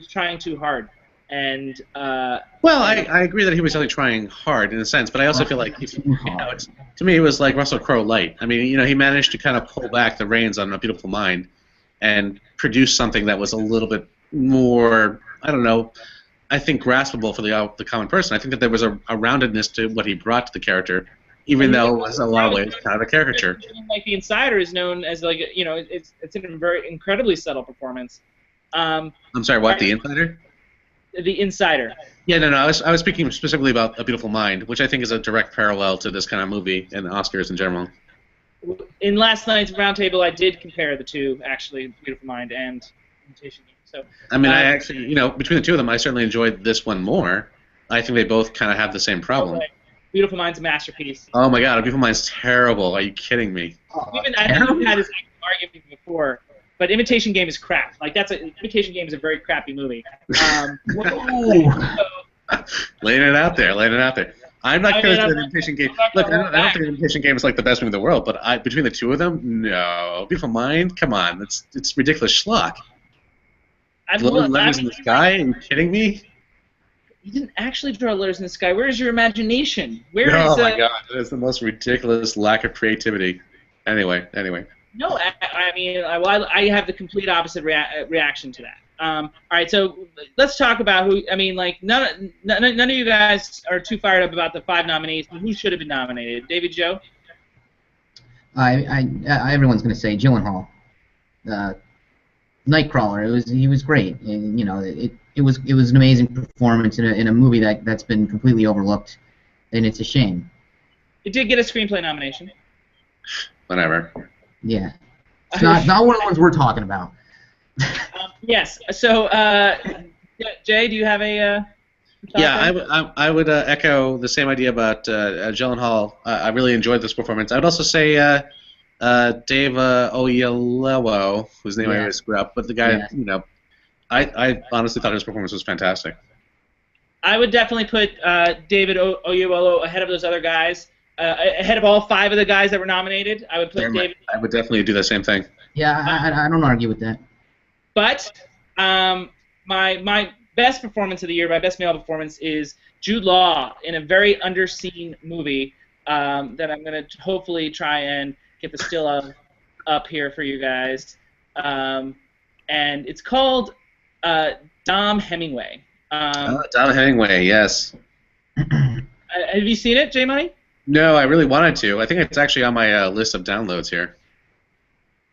trying too hard. And I agree that he was only trying hard in a sense, but I also feel like to me it was like Russell Crowe light. I mean, he managed to kind of pull back the reins on A Beautiful Mind and produce something that was a little bit more, I don't know, I think graspable for the common person. I think that there was a roundedness to what he brought to the character, even though it was a lot of ways kind of a caricature. Like The Insider is known as it's a very incredibly subtle performance. I'm sorry, what? The Insider? The Insider. Yeah, no. I was speaking specifically about A Beautiful Mind, which I think is a direct parallel to this kind of movie and Oscars in general. In last night's roundtable, I did compare the two, actually, Beautiful Mind and Imitation Game. So, I mean, I actually, between the two of them, I certainly enjoyed this one more. I think they both kind of have the same problem. Okay. Beautiful Mind's a masterpiece. Oh my God, A Beautiful Mind's terrible. Are you kidding me? I know we've had this argument before. But Imitation Game is crap. Imitation Game is a very crappy movie. Laying it out there. I'm not critical of Imitation Game. Look, I don't think Imitation Game is like the best movie in the world, but between the two of them, no. Beautiful Mind, come on, it's ridiculous schlock. Letters in the Sky? Are you kidding me? You didn't actually draw letters in the sky. Where is your imagination? Oh my God, that is the most ridiculous lack of creativity. Anyway. No, I mean, I have the complete opposite reaction to that. All right, so let's talk about who. I mean, like none of you guys are too fired up about the 5 nominees. Who should have been nominated? David, Joe. Everyone's going to say Gyllenhaal. Nightcrawler. He was great. And, it was an amazing performance in a movie that's been completely overlooked, and it's a shame. It did get a screenplay nomination. Whatever. Yeah. It's not one of the ones we're talking about. Yes. So, Jay, do you have a? Yeah, I would echo the same idea about Gyllenhaal. I really enjoyed this performance. I would also say Dave Oyelowo, whose name I always screw up, but the guy, I honestly thought his performance was fantastic. I would definitely put David Oyelowo ahead of those other guys. Ahead of all 5 of the guys that were nominated, I would put David. I would definitely do the same thing. Yeah, I don't argue with that. But my best performance of the year, my best male performance, is Jude Law in a very underseen movie that I'm going to hopefully try and get the still of up here for you guys. And it's called Dom Hemingway. Dom Hemingway, yes. Have you seen it, J Money? No, I really wanted to. I think it's actually on my list of downloads here.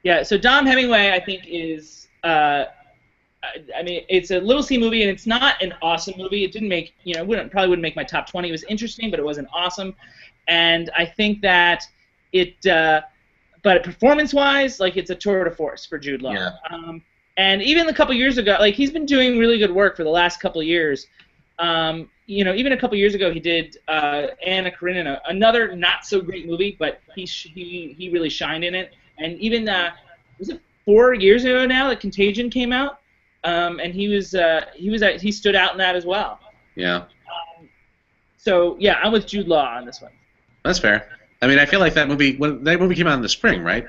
Yeah, so Dom Hemingway, I think, is I mean, it's a little C movie, and it's not an awesome movie. It didn't make, probably wouldn't make my top 20. It was interesting, but it wasn't awesome. And I think that but performance-wise, like, it's a tour de force for Jude Law. Yeah. And even a couple years ago, like, he's been doing really good work for the last couple of years. Even a couple years ago, he did Anna Karenina, another not so great movie, but he really shined in it. And even was it 4 years ago now that Contagion came out, and he stood out in that as well. Yeah. So yeah, I'm with Jude Law on this one. That's fair. I mean, I feel like that movie came out in the spring, right?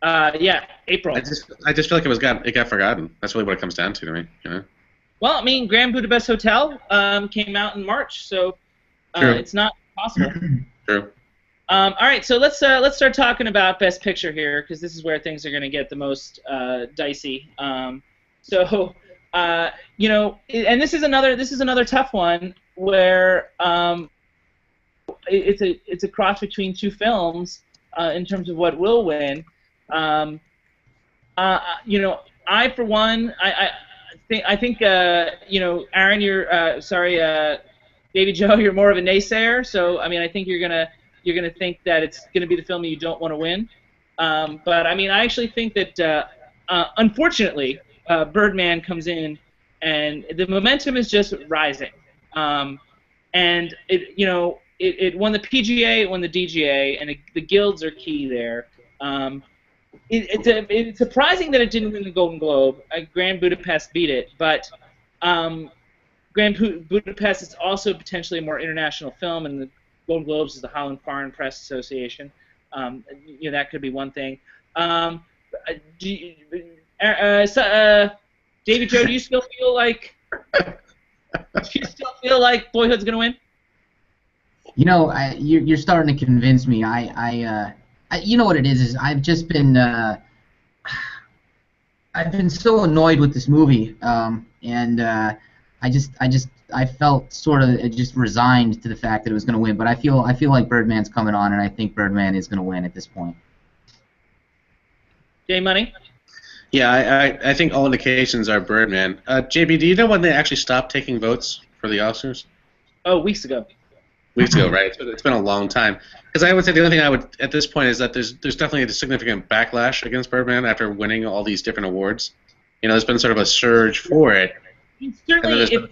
Yeah, April. I just feel like it got forgotten. That's really what it comes down to me. You know? Well, I mean, Grand Budapest Hotel came out in March, so it's not possible. True. All right, so let's start talking about Best Picture here, because this is where things are going to get the most dicey. And this is another tough one where it's a cross between two films in terms of what will win. I for one, I think Aaron, Davy Joe, you're more of a naysayer. So I mean, I think you're gonna think that it's gonna be the film that you don't want to win. But I mean, I actually think that unfortunately, Birdman comes in, and the momentum is just rising. And it won the PGA, it won the DGA, and the guilds are key there. It's surprising that it didn't win the Golden Globe. Grand Budapest beat it, but Grand Budapest is also potentially a more international film, and the Golden Globes is the Holland Foreign Press Association. That could be one thing. David Joe, do you still feel like Boyhood's gonna win? You're starting to convince me. You know what it is I've just been I've been so annoyed with this movie, and I felt sort of just resigned to the fact that it was going to win. But I feel like Birdman's coming on, and I think Birdman is going to win at this point. J Money? Yeah, I think all indications are Birdman. JB, do you know when they actually stopped taking votes for the Oscars? Oh, weeks ago. Weeks ago, right? It's been a long time. Because I would say the only thing I would at this point is that there's definitely a significant backlash against Birdman after winning all these different awards. There's been sort of a surge for it. Certainly,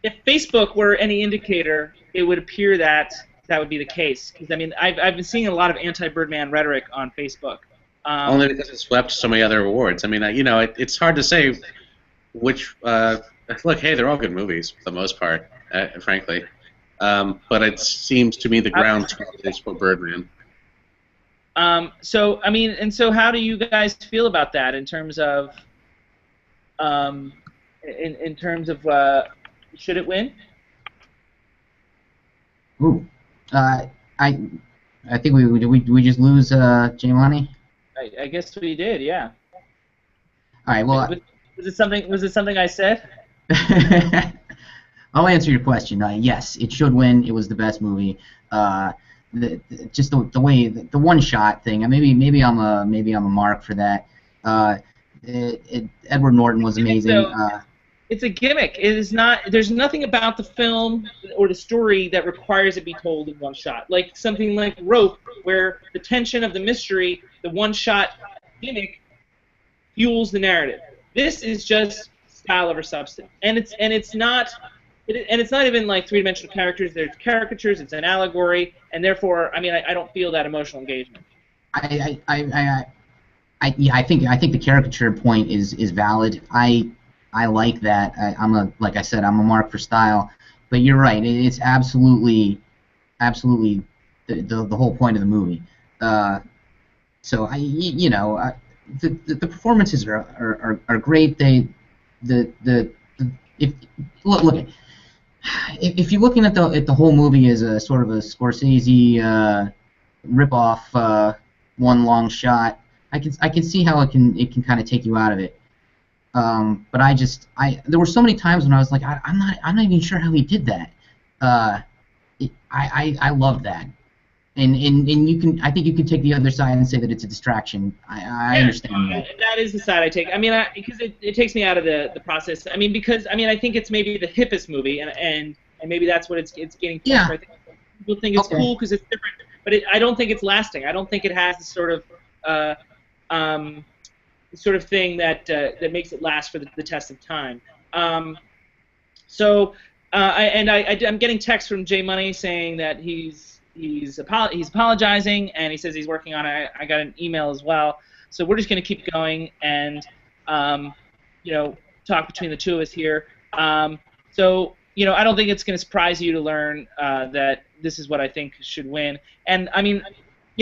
if Facebook were any indicator, it would appear that would be the case. Because I mean, I've been seeing a lot of anti-Birdman rhetoric on Facebook. Only because it swept so many other awards. I mean, it's hard to say which. Look, hey, they're all good movies for the most part, frankly. But it seems to me the ground is for Birdman. So how do you guys feel about that in terms of should it win? Ooh, I think we just lose J-Money. I guess we did, yeah. All right. Well, was it something I said? I'll answer your question. Yes, it should win. It was the best movie. Just the way the one shot thing. Maybe I'm a mark for that. Edward Norton was amazing. It's a gimmick. It is not. There's nothing about the film or the story that requires it be told in one shot. Like something like Rope, where the tension of the mystery, the one shot gimmick, fuels the narrative. This is just style over substance, and it's not even like three-dimensional characters. There's caricatures. It's an allegory, and therefore, I don't feel that emotional engagement. I think the caricature point is valid. I like that. Like I said, I'm a mark for style. But you're right. It's absolutely the whole point of the movie. So the performances are great. If you're looking at the whole movie as a sort of a Scorsese rip-off, one long shot, I can see how it can kind of take you out of it. But there were so many times when I was like, I'm not even sure how he did that. I love that. And you can, I think you can take the other side and say that it's a distraction. I understand that. That is the side I take. I mean, because it takes me out of the process. I mean, because I mean, I think it's maybe the hippest movie, and maybe that's what it's gaining fans for. I think people think it's cool because it's different, but I don't think it's lasting. I don't think it has the sort of thing that that makes it last for the test of time. I'm getting texts from Jay Money saying that he's apologizing, and he says he's working on it. I got an email as well. So we're just going to keep going and talk between the two of us here. I don't think it's going to surprise you to learn that this is what I think should win. And I mean,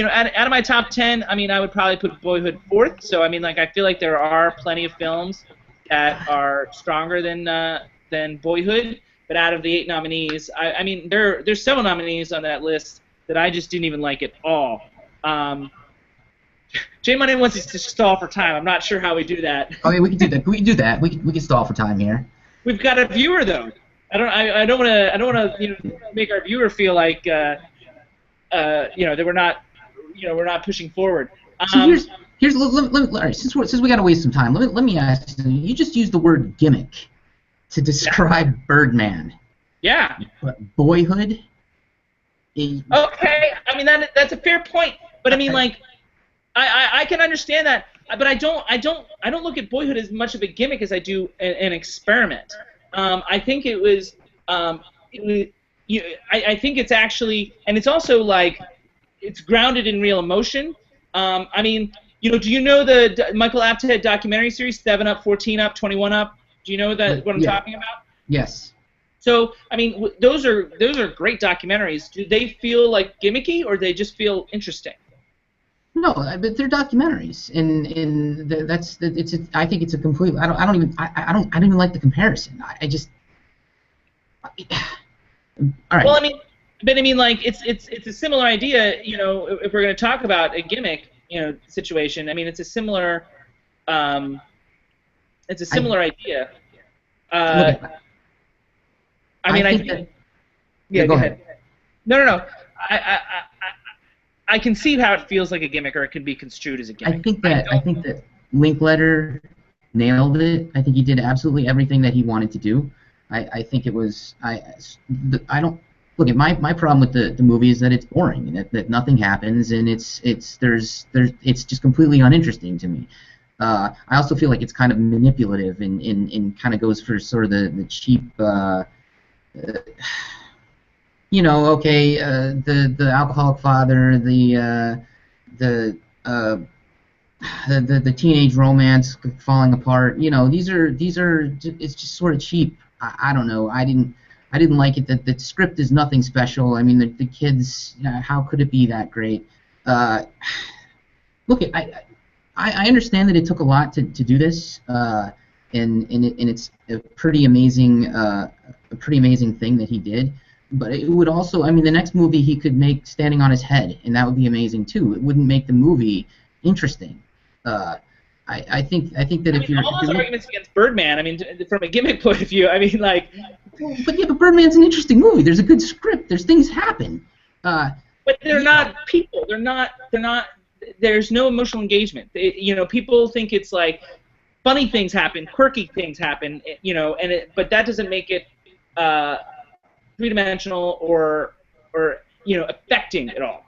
out of my top 10, I mean, I would probably put Boyhood fourth. So I mean, like, I feel like there are plenty of films that are stronger than Boyhood. But out of the 8 nominees, I mean, there's several nominees on that list that I just didn't even like at all. Jay Money wants us to stall for time. I'm not sure how we do that. Oh yeah, we can do that. We can do that. We can stall for time here. We've got a viewer though. I don't want to make our viewer feel like that we're not pushing forward. So here's all right, since we got to waste some time, let me ask you. You just used the word gimmick to describe Birdman. Yeah. But Boyhood. Okay, I mean that's a fair point, but I mean, like, I can understand that, but I don't look at Boyhood as much of a gimmick as I do an experiment. I think it was I think it's actually, and it's also like it's grounded in real emotion. I mean, do you know the Michael Apted documentary series 7 Up, 14 Up, 21 Up? Do you know what I'm talking about? Yes. So, I mean, those are great documentaries. Do they feel like gimmicky, or do they just feel interesting? No, but they're documentaries, and I think it's a complete. I don't even like the comparison. I just. All right. Well, I mean, like, it's a similar idea. If we're going to talk about a gimmick, situation. I mean, it's a similar. It's a similar idea. I think. Yeah, go ahead. No. I can see how it feels like a gimmick, or it can be construed as a gimmick. I think that Linkletter nailed it. I think he did absolutely everything that he wanted to do. I think it was. I don't look at my problem with the movie is that it's boring and that nothing happens, and it's just completely uninteresting to me. I also feel like it's kind of manipulative and kind of goes for sort of the cheap, the alcoholic father, the teenage romance falling apart. It's just sort of cheap. I don't know. I didn't like it. The script is nothing special. I mean, the kids. How could it be that great? Look, I understand that it took a lot to do this, and it's a pretty amazing thing that he did. But it would also, I mean, the next movie he could make Standing on His Head, and that would be amazing too. It wouldn't make the movie interesting. I think that if you're all those arguments against Birdman, I mean, from a gimmick point of view, I mean, like. But Birdman's an interesting movie. There's a good script. There's things happen. But they're not people. They're not. There's no emotional engagement. People think it's like funny things happen, quirky things happen, but that doesn't make it three-dimensional or affecting at all.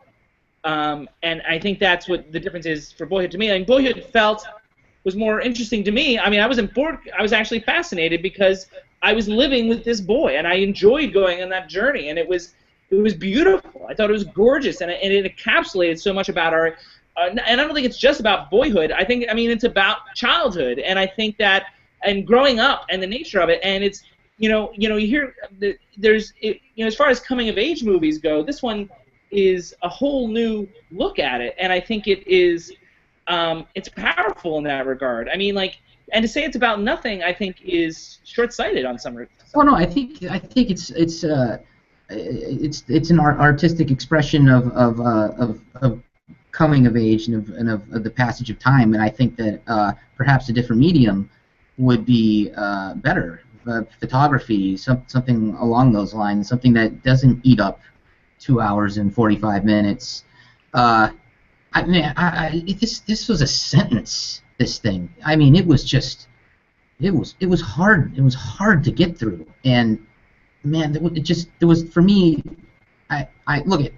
And I think that's what the difference is for Boyhood to me. I mean, Boyhood was more interesting to me. I mean, I wasn't bored. I was actually fascinated because I was living with this boy, and I enjoyed going on that journey, and it was beautiful. I thought it was gorgeous, and it encapsulated so much about our. And I don't think it's just about boyhood. I mean, it's about childhood, and I think that, and growing up, and the nature of it, and it's, you hear there's, as far as coming of age movies go, this one is a whole new look at it, and I think it is, it's powerful in that regard. I mean, like, and to say it's about nothing, I think is short-sighted on some. Well, no, I think it's an artistic expression of coming of age and of the passage of time, and I think that perhaps a different medium would be better. Photography, something along those lines, something that doesn't eat up 2 hours and 45 minutes. This was a sentence. This thing. I mean, it was just. It was hard. It was hard to get through, and man, it was for me. I look at.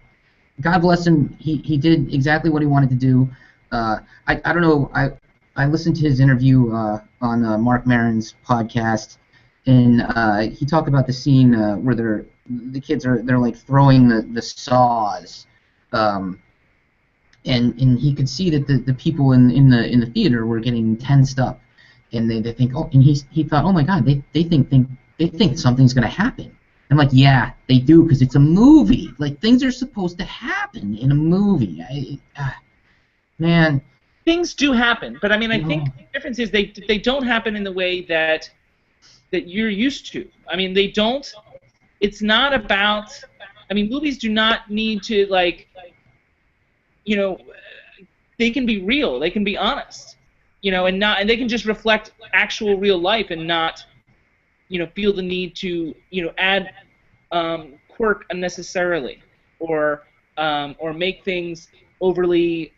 God bless him. He did exactly what he wanted to do. I don't know. I listened to his interview on Mark Maron's podcast, and he talked about the scene where the kids they're like throwing the saws, and he could see that the people in the theater were getting tensed up, and they think, oh, and he thought, oh my God, they think something's gonna happen. I'm like, yeah, they do, because it's a movie. Like, things are supposed to happen in a movie. Man. Things do happen, but I mean, I No. think the difference is they don't happen in the way that you're used to. I mean, they don't. It's not about. I mean, movies do not need to, like, you know, they can be real. They can be honest, you know, and they can just reflect actual real life and not, you know, feel the need to, you know, add quirk unnecessarily or make things overly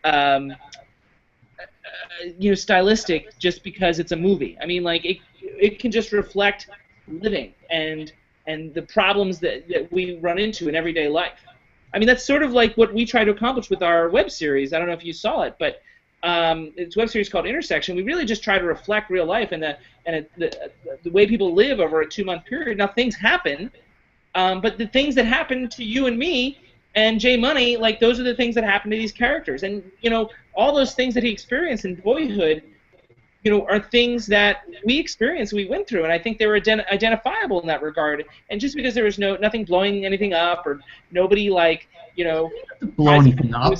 you know, stylistic just because it's a movie. I mean, like, it can just reflect living and the problems that we run into in everyday life. I mean, that's sort of like what we try to accomplish with our web series. I don't know if you saw it, but it's a web series called Intersection. We really just try to reflect real life and the way people live over a 2-month period. Now, things happen, but the things that happen to you and me and Jay Money, like, those are the things that happen to these characters. And, you know, all those things that he experienced in Boyhood, you know, are things that we experienced, we went through, and I think they were identifiable in that regard. And just because there was nothing blowing anything up or nobody, like, you know, Blow anything up.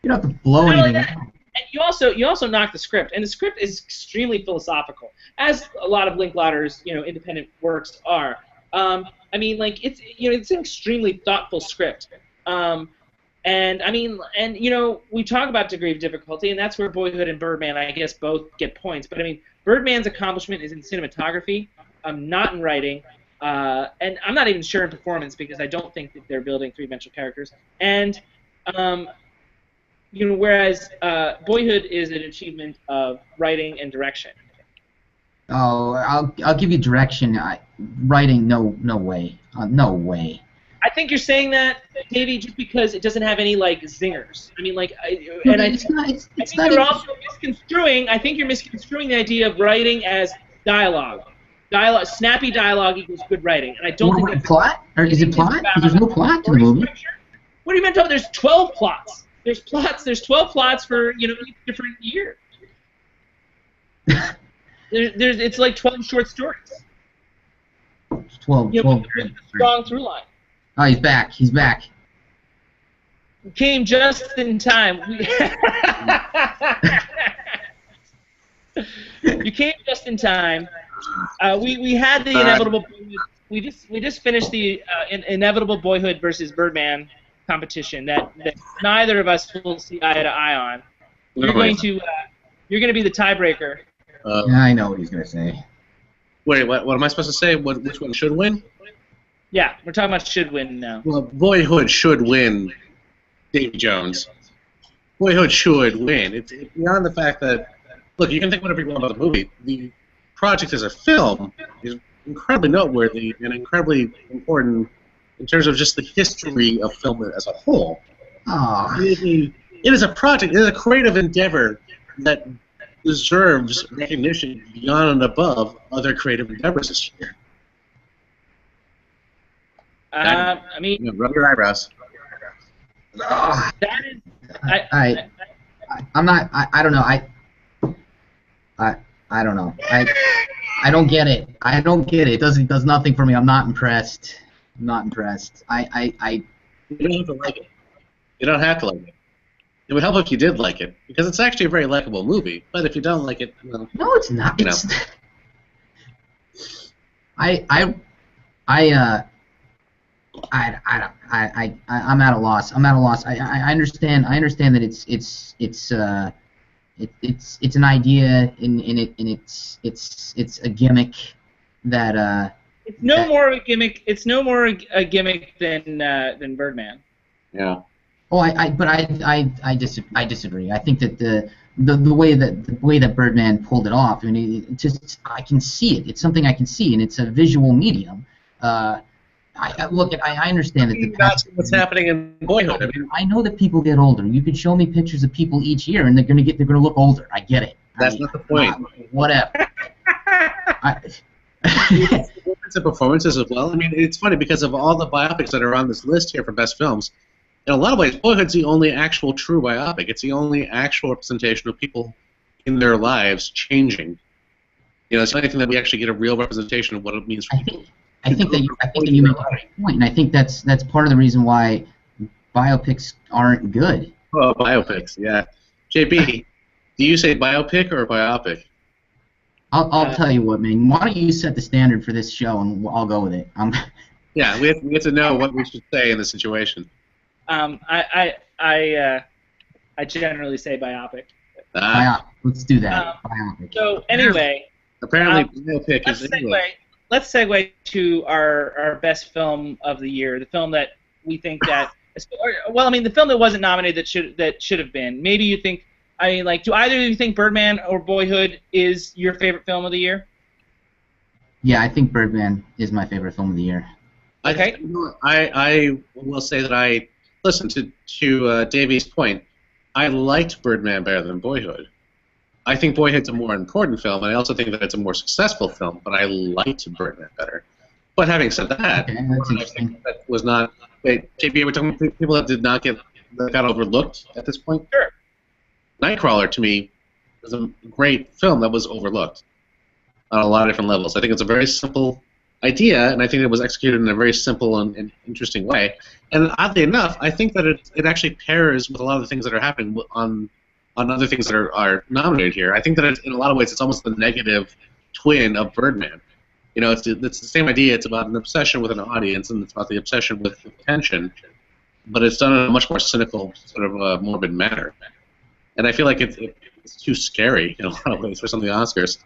You don't have to blow anything up. And you also knock the script, and the script is extremely philosophical, as a lot of Linklater's, you know, independent works are. I mean, like, it's, you know, it's an extremely thoughtful script. And I mean, and, you know, we talk about degree of difficulty, and that's where Boyhood and Birdman, I guess, both get points. But I mean, Birdman's accomplishment is in cinematography, not in writing, and I'm not even sure in performance, because I don't think that they're building three-dimensional characters. And you know, whereas Boyhood is an achievement of writing and direction. Oh, I'll give you direction. Writing, no way, no way. I think you're saying that, Davey, just because it doesn't have any, like, zingers. I mean, like, I think you're also misconstruing. I think you're misconstruing the idea of writing as dialogue. Snappy dialogue equals good writing, and I don't think that's plot. Or is it plot? There's no plot to the movie. What do you mean? There's 12 plots. There's 12 plots for, you know, each different year. It's like 12 short stories. 12. You know, there's a strong through line. Oh, he's back. He's back. Came just in time. You came just in time. We had the inevitable. We just finished the inevitable Boyhood versus Birdman competition that neither of us will see eye to eye on. You're going to be the tiebreaker. Yeah, I know what he's gonna say. Wait, what am I supposed to say? Which one should win? Yeah, we're talking about should win now. Well, Boyhood should win, Davy Jones. Boyhood should win. It's beyond the fact that, look, you can think whatever you want about the movie. The project as a film is incredibly noteworthy and incredibly important in terms of just the history of film as a whole. Oh. It is a project, it is a creative endeavor that deserves recognition beyond and above other creative endeavors this year. I mean, you know, rub your eyebrows. Oh. That is. I'm not. I don't know. I don't know. I don't get it. I don't get it. It does nothing for me. I'm not impressed. I'm not impressed. You don't have to like it. You don't have to like it. It would help if you did like it, because it's actually a very likable movie. But if you don't like it, well, no, it's not. You know. I'm at a loss. I'm at a loss. I understand that it's an idea and it's a gimmick that It's no more of a gimmick. It's no more a gimmick than Birdman. Yeah. Oh, I disagree. I think that the way that Birdman pulled it off, I mean, it just I can see it. It's something I can see, and it's a visual medium. Look, I understand that the That's what's happening in Boyhood. I mean, I know that people get older. You can show me pictures of people each year, and they're gonna look older. I get it. that's not the point. Whatever. It's performances as well. I mean, it's funny because of all the biopics that are on this list here for best films. In a lot of ways, Boyhood's the only actual true biopic. It's the only actual representation of people in their lives changing. You know, it's the only thing that we actually get a real representation of what it means for people. I think that you make a great point, and I think that's part of the reason why biopics aren't good. Oh, biopics, yeah. JB, do you say biopic or biopic? I'll tell you what, man. Why don't you set the standard for this show, and I'll go with it. Yeah, we have to know what we should say in this situation. I generally say biopic. Let's do that. Biopic. So anyway, apparently biopic is English. Let's segue to our best film of the year, the film that we think that, well, I mean, the film that wasn't nominated that should have been. Maybe you think, I mean, like, do either of you think Birdman or Boyhood is your favorite film of the year? Yeah, I think Birdman is my favorite film of the year. Okay. I will say that listen to Davey's point. I liked Birdman better than Boyhood. I think Boyhood's a more important film, and I also think that it's a more successful film, but I liked Birdman better. But having said that, Okay, that's interesting. that was not. Wait, JP, we're talking about people that got overlooked at this point? Sure. Nightcrawler, to me, is a great film that was overlooked on a lot of different levels. I think it's a very simple idea, and I think it was executed in a very simple and interesting way. And oddly enough, I think that it actually pairs with a lot of the things that are happening on other things that are nominated here. I think that in a lot of ways it's almost the negative twin of Birdman. You know, it's the same idea. It's about an obsession with an audience, and it's about the obsession with attention, but it's done in a much more cynical, sort of morbid manner. And I feel like it's too scary in a lot of ways for some of the Oscars.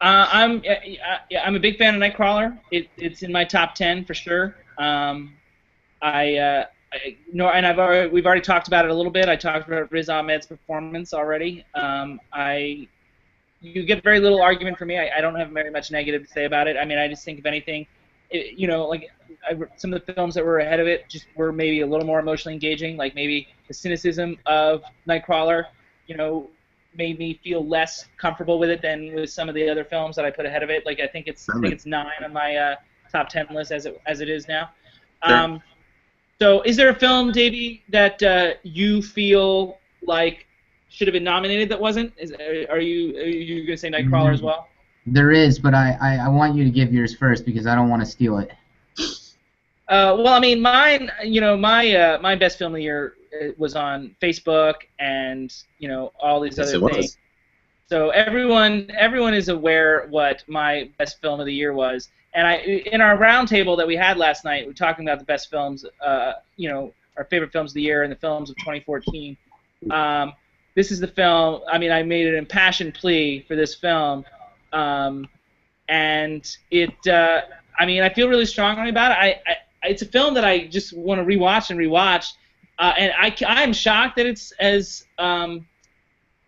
I'm a big fan of Nightcrawler. It's in my top 10 for sure. We've already talked about it a little bit. I talked about Riz Ahmed's performance already. You get very little argument from me. I don't have very much negative to say about it. I mean, I just think if anything, some of the films that were ahead of it just were maybe a little more emotionally engaging. Like maybe the cynicism of Nightcrawler, made me feel less comfortable with it than with some of the other films that I put ahead of it. Like I think it's 9 on my top 10 list as it is now. Sure. So is there a film, Davey, that you feel like should have been nominated that wasn't? Are you going to say Nightcrawler as well? There is, but I want you to give yours first because I don't want to steal it. Well, I mean, mine, my best film of the year was on Facebook and, all these other things. So everyone is aware what my best film of the year was. And in our roundtable that we had last night, we were talking about the best films, our favorite films of the year and the films of 2014. This is the film. I mean, I made an impassioned plea for this film, and it. I mean, I feel really strongly about it. It's a film that I just want to rewatch and rewatch, and I'm shocked that it's as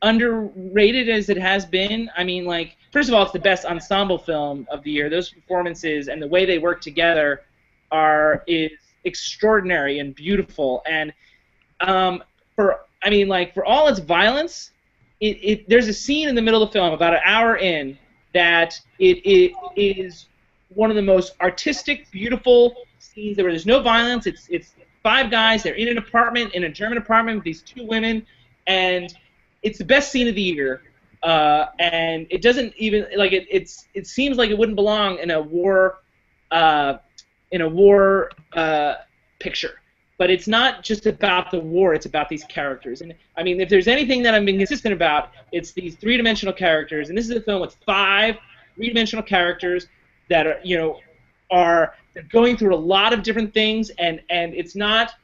underrated as it has been. I mean, like, first of all, it's the best ensemble film of the year. Those performances and the way they work together is extraordinary and beautiful. And for all its violence, there's a scene in the middle of the film, about an hour in, that it is one of the most artistic, beautiful scenes. There's no violence. It's 5 guys. They're in an apartment, in a German apartment with these 2 women, and it's the best scene of the year. And it doesn't even it seems like it wouldn't belong in a war picture. But it's not just about the war, it's about these characters. And I mean, if there's anything that I'm being consistent about, it's these 3-dimensional characters. And this is a film with 5 3-dimensional characters that are going through a lot of different things, and it's not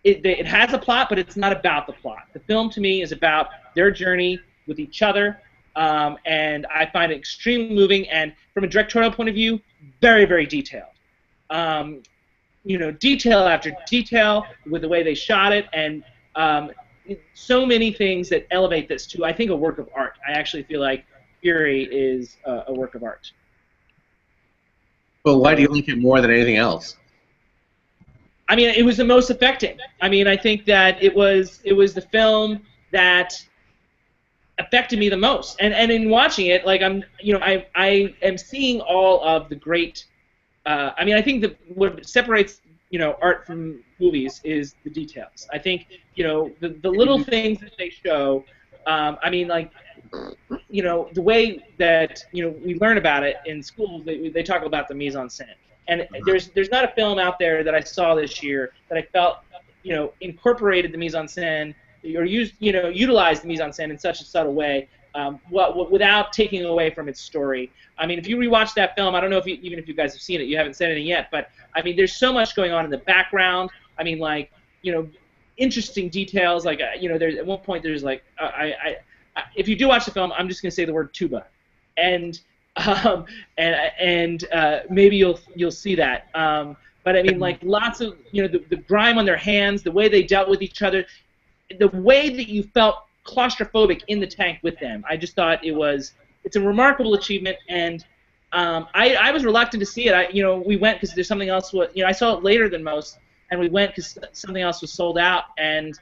it has a plot, but it's not about the plot. The film to me is about their journey with each other and I find it extremely moving. And from a directorial point of view, very, very detailed. Um, detail after detail with the way they shot it, and so many things that elevate this to, I think, a work of art. I actually feel like Fury is a work of art. But why do you like it more than anything else? I mean, it was the most affecting. I mean, I think that it was the film that affected me the most. And in watching it, like I am seeing all of the great. I mean, I think that what separates art from movies is the details. I think the little things that they show. I mean, like the way that we learn about it in schools, they talk about the mise en scène. And there's not a film out there that I saw this year that I felt incorporated the mise en scène or utilized the mise en scène in such a subtle way, without taking away from its story. I mean, if you rewatch that film, I don't know if even if you guys have seen it, you haven't said anything yet, but I mean, there's so much going on in the background. I mean, like interesting details. Like there's at one point there's like if you do watch the film, I'm just gonna say the word tuba, and maybe you'll see that. But I mean, like lots of the grime on their hands, the way they dealt with each other, the way that you felt claustrophobic in the tank with them. I just thought it's a remarkable achievement, and I was reluctant to see it. We went because there's something else. I saw it later than most, and we went because something else was sold out, and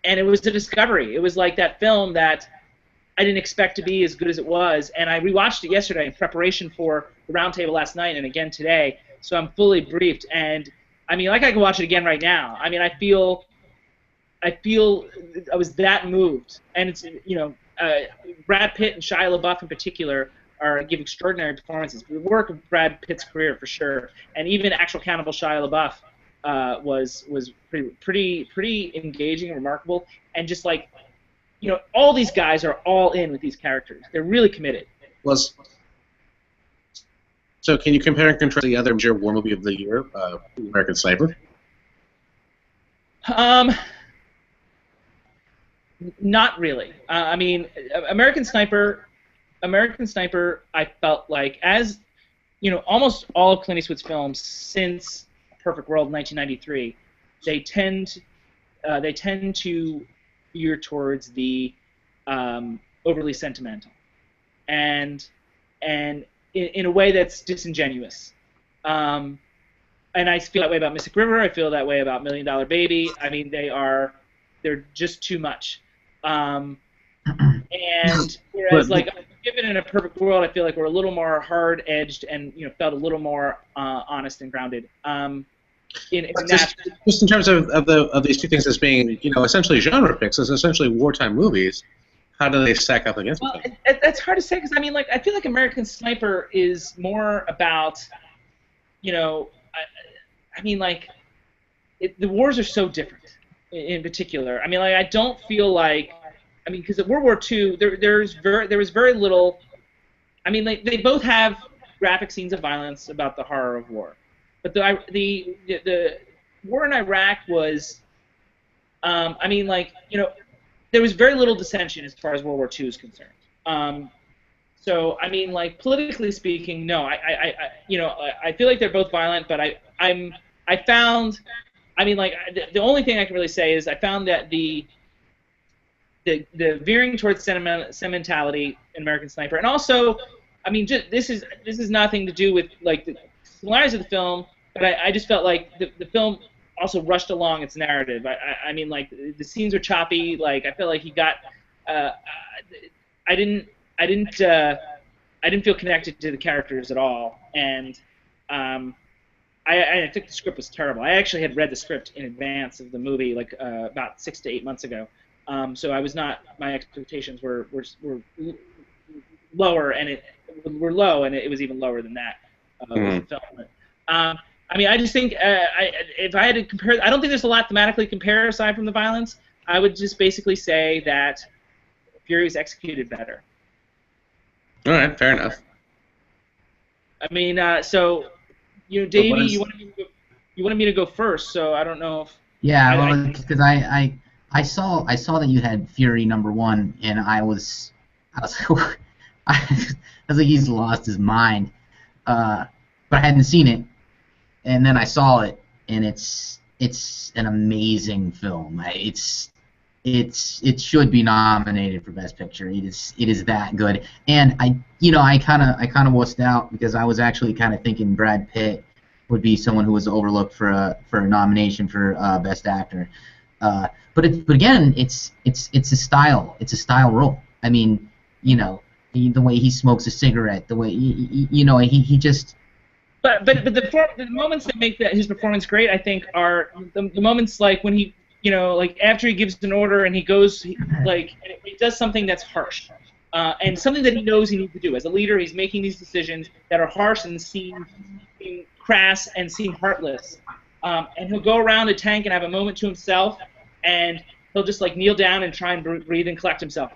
it was a discovery. It was like that film that I didn't expect to be as good as it was, and I rewatched it yesterday in preparation for the roundtable last night and again today, so I'm fully briefed. And I mean, like I can watch it again right now. I mean, I feel I was that moved, and it's Brad Pitt and Shia LaBeouf in particular give extraordinary performances. The work of Brad Pitt's career for sure, and even actual Cannibal Shia LaBeouf was pretty engaging and remarkable, and just like all these guys are all in with these characters. They're really committed. So can you compare and contrast the other major war movie of the year, American Sniper? Not really. I mean, American Sniper, I felt like, as almost all of Clint Eastwood's films since Perfect World in 1993, they tend to veer towards the overly sentimental, and in a way that's disingenuous. And I feel that way about Mystic River. I feel that way about Million Dollar Baby. I mean, they're just too much. And whereas, like, given in A Perfect World, I feel like we're a little more hard-edged and felt a little more honest and grounded. Just in terms of these two things as being essentially genre picks, as essentially wartime movies, how do they stack up against each other? That's hard to say because I mean, like, I feel like American Sniper is more about I mean, like, the wars are so different. In particular, I mean, like, I don't feel like, I mean, because at World War II, there was very little. I mean, like, they both have graphic scenes of violence about the horror of war, but the war in Iraq was, I mean, like, there was very little dissension as far as World War II is concerned. So I mean, like, politically speaking, no, I feel like they're both violent, but I found. I mean, like, the only thing I can really say is I found that the veering towards sentimentality in American Sniper, and also, I mean, this is nothing to do with like the similarities of the film, but I just felt like the film also rushed along its narrative. I mean, like, the scenes were choppy. Like, I felt like he got. I didn't feel connected to the characters at all, and. I think the script was terrible. I actually had read the script in advance of the movie, like about 6 to 8 months ago. So I was not. My expectations were lower, and it was even lower than that. With the film. I mean, I just think if I had to compare, I don't think there's a lot thematically compare aside from the violence. I would just basically say that Fury is executed better. All right, fair enough. I mean, so. Davey, you wanted me to go first, so I don't know if. Yeah, well, because I I saw that you had Fury #1, and I was I was like, he's lost his mind. But I hadn't seen it, and then I saw it, and it's an amazing film. It should be nominated for Best Picture. It is that good. And I kind of wussed out because I was actually kind of thinking Brad Pitt would be someone who was overlooked for a nomination for Best Actor. But again, it's a style. It's a style role. I mean, the way he smokes a cigarette, the way he just. But the moments that make his performance great, I think, are the moments like when he, like after he gives an order and he goes, and he does something that's harsh, and something that he knows he needs to do. As a leader, he's making these decisions that are harsh and seem crass and seem heartless. And he'll go around a tank and have a moment to himself, and he'll just kneel down and try and breathe and collect himself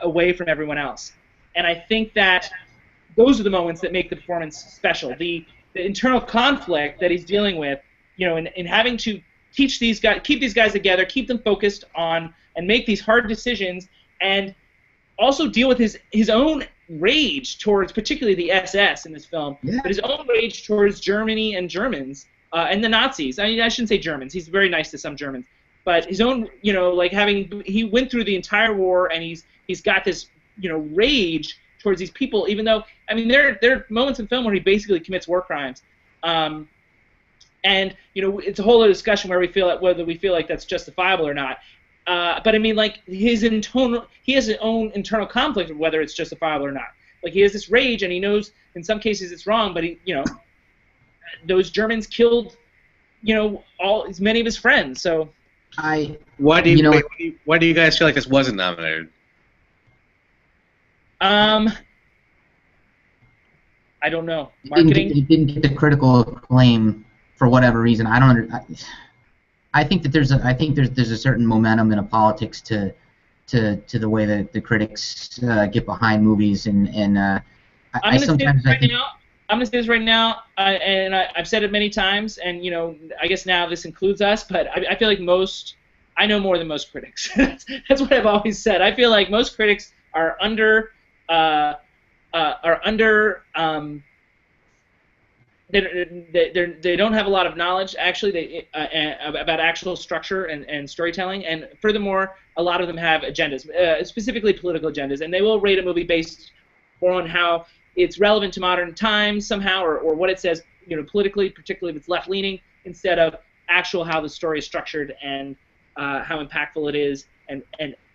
away from everyone else. And I think that those are the moments that make the performance special. The internal conflict that he's dealing with, in having to teach these guys, keep these guys together, keep them focused on, and make these hard decisions, and also deal with his own rage towards particularly the SS in this film, but his own rage towards Germany and Germans and the Nazis. I mean, I shouldn't say Germans. He's very nice to some Germans, but his own, he went through the entire war, and he's got this, rage towards these people, even though, I mean, there are moments in film where he basically commits war crimes. And, it's a whole other discussion where whether we feel like that's justifiable or not. But I mean, he has his own internal conflict of whether it's justifiable or not. He has this rage, and he knows in some cases it's wrong, but those Germans killed, many of his friends. So why do you guys feel like this wasn't nominated? I don't know. Marketing. It didn't get the critical acclaim for whatever reason. I think that there's a certain momentum in a politics to the way that the critics get behind movies, and I sometimes I think. I'm going to say this right now, and I've said it many times, and I guess now this includes us, but I feel like I know more than most critics. That's what I've always said. I feel like most critics are under. They don't have a lot of knowledge actually about actual structure and storytelling, and furthermore, a lot of them have agendas, specifically political agendas, and they will rate a movie based more on how it's relevant to modern times somehow, or what it says, politically, particularly if it's left-leaning, instead of actual how the story is structured and how impactful it is, and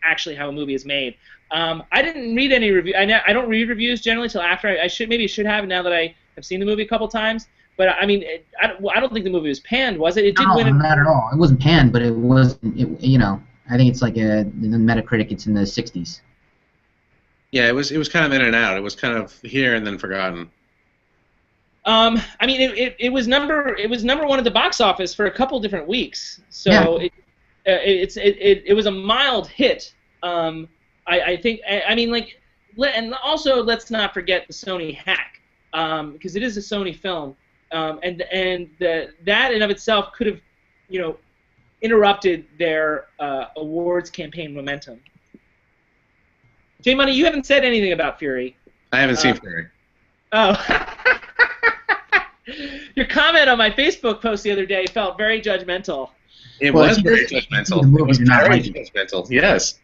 actually how a movie is made. I didn't read any review. I don't read reviews generally till after. I should have now that I have seen the movie a couple times. But I mean, I don't think the movie was panned, was it? It did win. No, not at all. It wasn't panned, but it was. I think it's in the Metacritic, it's in the 60s. Yeah, it was kind of in and out. It was kind of here and then forgotten. I mean, it was number one at the box office for a couple different weeks. So yeah. It was a mild hit. I think. I mean, and also let's not forget the Sony hack, because it is a Sony film, and that in of itself could have, interrupted their awards campaign momentum. J Money, you haven't said anything about Fury. I haven't seen Fury. Oh. Your comment on my Facebook post the other day felt very judgmental. It was very judgmental. It was very judgmental. Yes.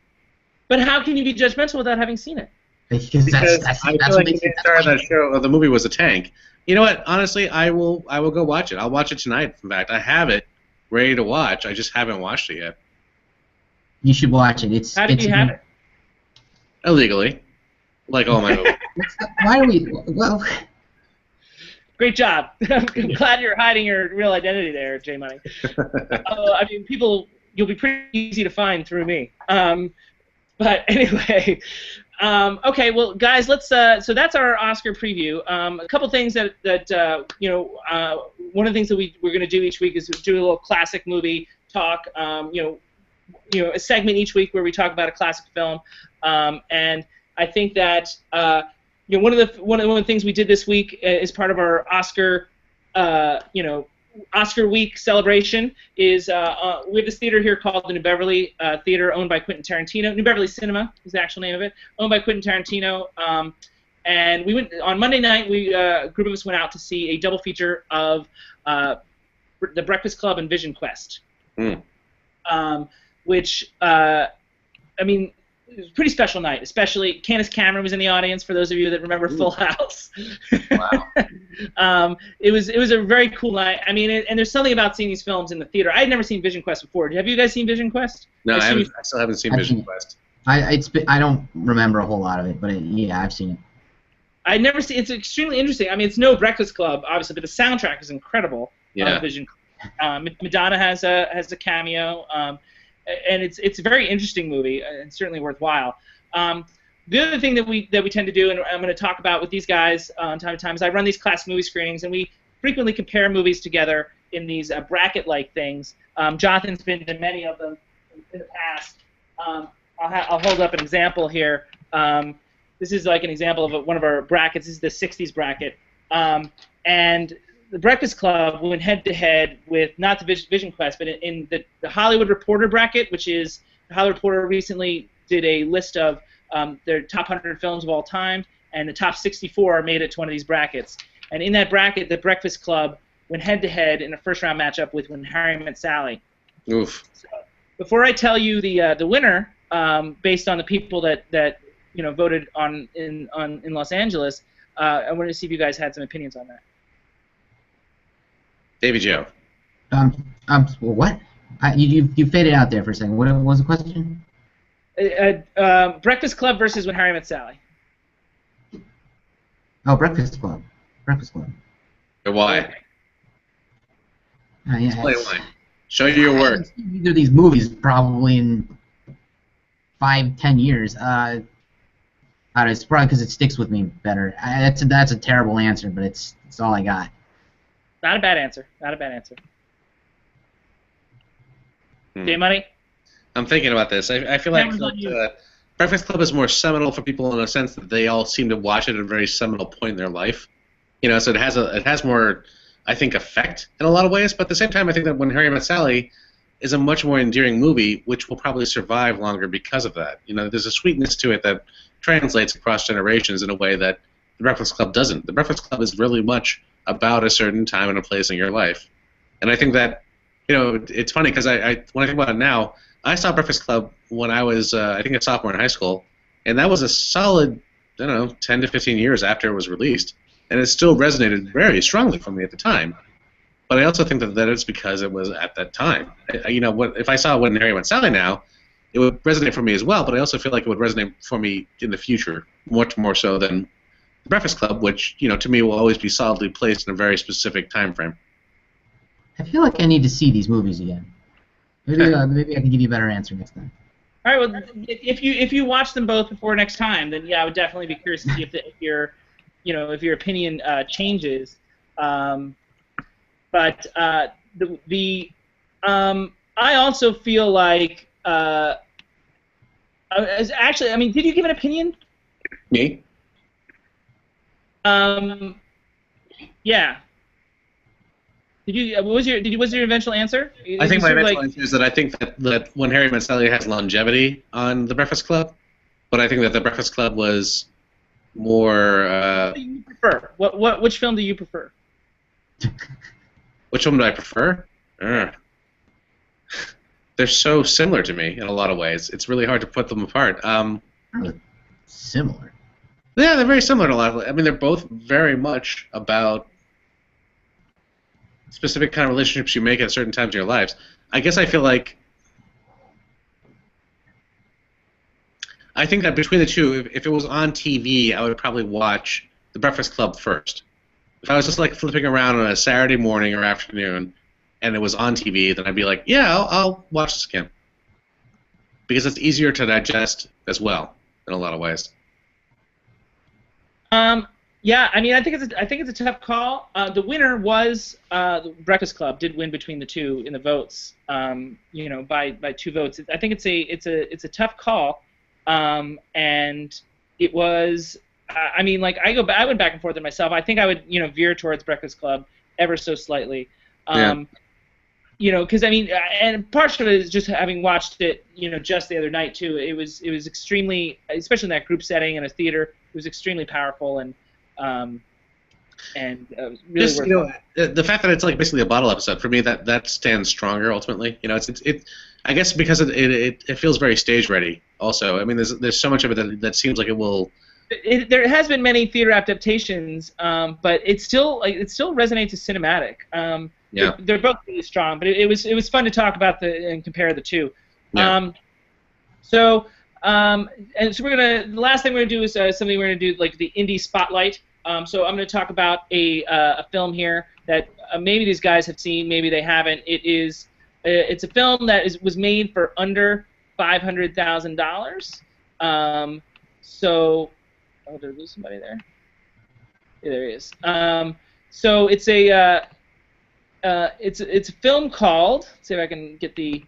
But how can you be judgmental without having seen it? Because I feel like the star of that show, the movie was a tank. You know what? Honestly, I will go watch it. I'll watch it tonight. In fact, I have it ready to watch. I just haven't watched it yet. You should watch it. How did you have it? Illegally, like all my movies. Why do we? Well. Great job. I'm glad you're hiding your real identity there, J Money. I mean, you'll be pretty easy to find through me. But anyway, okay. Well, guys, let's. So that's our Oscar preview. A couple things that one of the things that we're going to do each week is do a little classic movie talk. A segment each week where we talk about a classic film. And I think that. One of the things we did this week as part of our Oscar, Oscar week celebration is we have this theater here called the New Beverly Theater, owned by Quentin Tarantino. New Beverly Cinema is the actual name of it, owned by Quentin Tarantino. And we went on Monday night. A group of us went out to see a double feature of The Breakfast Club and Vision Quest, which I mean, it was a pretty special night. Especially Candace Cameron was in the audience. For those of you that remember Full House, Wow. it was a very cool night. I mean, and there's something about seeing these films in the theater. I had never seen Vision Quest before. Have you guys seen Vision Quest? No, I still haven't seen Vision Quest. I don't remember a whole lot of it, but yeah, I've seen it. I'd never seen. It's extremely interesting. I mean, it's no Breakfast Club, obviously, but the soundtrack is incredible. Yeah. Vision. Madonna has a cameo, and it's a very interesting movie and certainly worthwhile. The other thing that we tend to do, and I'm going to talk about with these guys on time to time, is I run these class movie screenings, and we frequently compare movies together in these bracket-like things. Jonathan's been to many of them in the past. I'll hold up an example here. This is like an example of one of our brackets. This is the 60s bracket. And the Breakfast Club went head-to-head with not the Vision Quest, but in the Hollywood Reporter bracket, which is the Hollywood Reporter recently did a list of their top 100 films of all time, and the top 64 made it to one of these brackets. And in that bracket, the Breakfast Club went head-to-head in a first-round matchup with When Harry Met Sally. Oof. So, before I tell you the winner, based on the people that voted in Los Angeles, I wanted to see if you guys had some opinions on that. Davy Joe. What? You faded out there for a second. What was the question? Breakfast Club versus When Harry Met Sally. Oh, Breakfast Club. Breakfast Club. Why? Yeah, Explain why. Show you your work. Either of these movies probably in 5-10 years. It's probably because it sticks with me better. That's a terrible answer, but it's all I got. Not a bad answer. Not a bad answer. J-Money? I'm thinking about this. I feel like Breakfast Club is more seminal for people in the sense that they all seem to watch it at a very seminal point in their life. So it has more, I think, effect in a lot of ways. But at the same time, I think that When Harry Met Sally is a much more endearing movie, which will probably survive longer because of that. There's a sweetness to it that translates across generations in a way that The Breakfast Club doesn't. The Breakfast Club is really much about a certain time and a place in your life. And I think that, it's funny because when I think about it now, I saw Breakfast Club when I was, I think, a sophomore in high school, and that was a solid, 10 to 15 years after it was released, and it still resonated very strongly for me at the time. But I also think that it's because it was at that time. If I saw When Harry Met Sally now, it would resonate for me as well, but I also feel like it would resonate for me in the future, much more so than The Breakfast Club, which, to me, will always be solidly placed in a very specific time frame. I feel like I need to see these movies again. Maybe I can give you a better answer next time. All right. Well, if you watch them both before next time, then yeah, I would definitely be curious to see if your opinion changes. But I also feel like actually, I mean, did you give an opinion? Me? Yeah. Was your eventual answer? I think my eventual answer is that I think that When Harry Met Sally has longevity on The Breakfast Club, but I think that The Breakfast Club was more. What do you prefer? Which film do you prefer? Which one do I prefer? They're so similar to me in a lot of ways. It's really hard to put them apart. Similar. Yeah, they're very similar in a lot of ways. I mean, they're both very much about specific kind of relationships you make at certain times in your lives. I guess I feel like I think that between the two, if it was on TV, I would probably watch The Breakfast Club first. If I was just like flipping around on a Saturday morning or afternoon and it was on TV, then I'd be like, yeah, I'll watch this again. Because it's easier to digest as well in a lot of ways. Yeah, I mean, I think it's a tough call. The winner was the Breakfast Club. Did win between the two in the votes. By 2 votes. I think it's a tough call, and it was. I went back and forth with myself. I think I would veer towards Breakfast Club ever so slightly. Yeah. Because I mean, and part of it is just having watched it, just the other night too. It was extremely, especially in that group setting in a theater, it was extremely powerful and really Just worthwhile. the fact that it's like basically a bottle episode for me that stands stronger ultimately. It's I guess because it feels very stage ready. Also, I mean, there's so much of it that seems like it will. There has been many theater adaptations, but it still resonates as cinematic. Yeah. They're both really strong, but it was fun to talk about and compare the two. Yeah. So the last thing we're gonna do is something we're gonna do like the indie spotlight. So I'm gonna talk about a film here that maybe these guys have seen, maybe they haven't. It's a film that was made for under $500,000. Oh, did I lose somebody there? Yeah, there he is. So it's a film called. Let's see if I can get the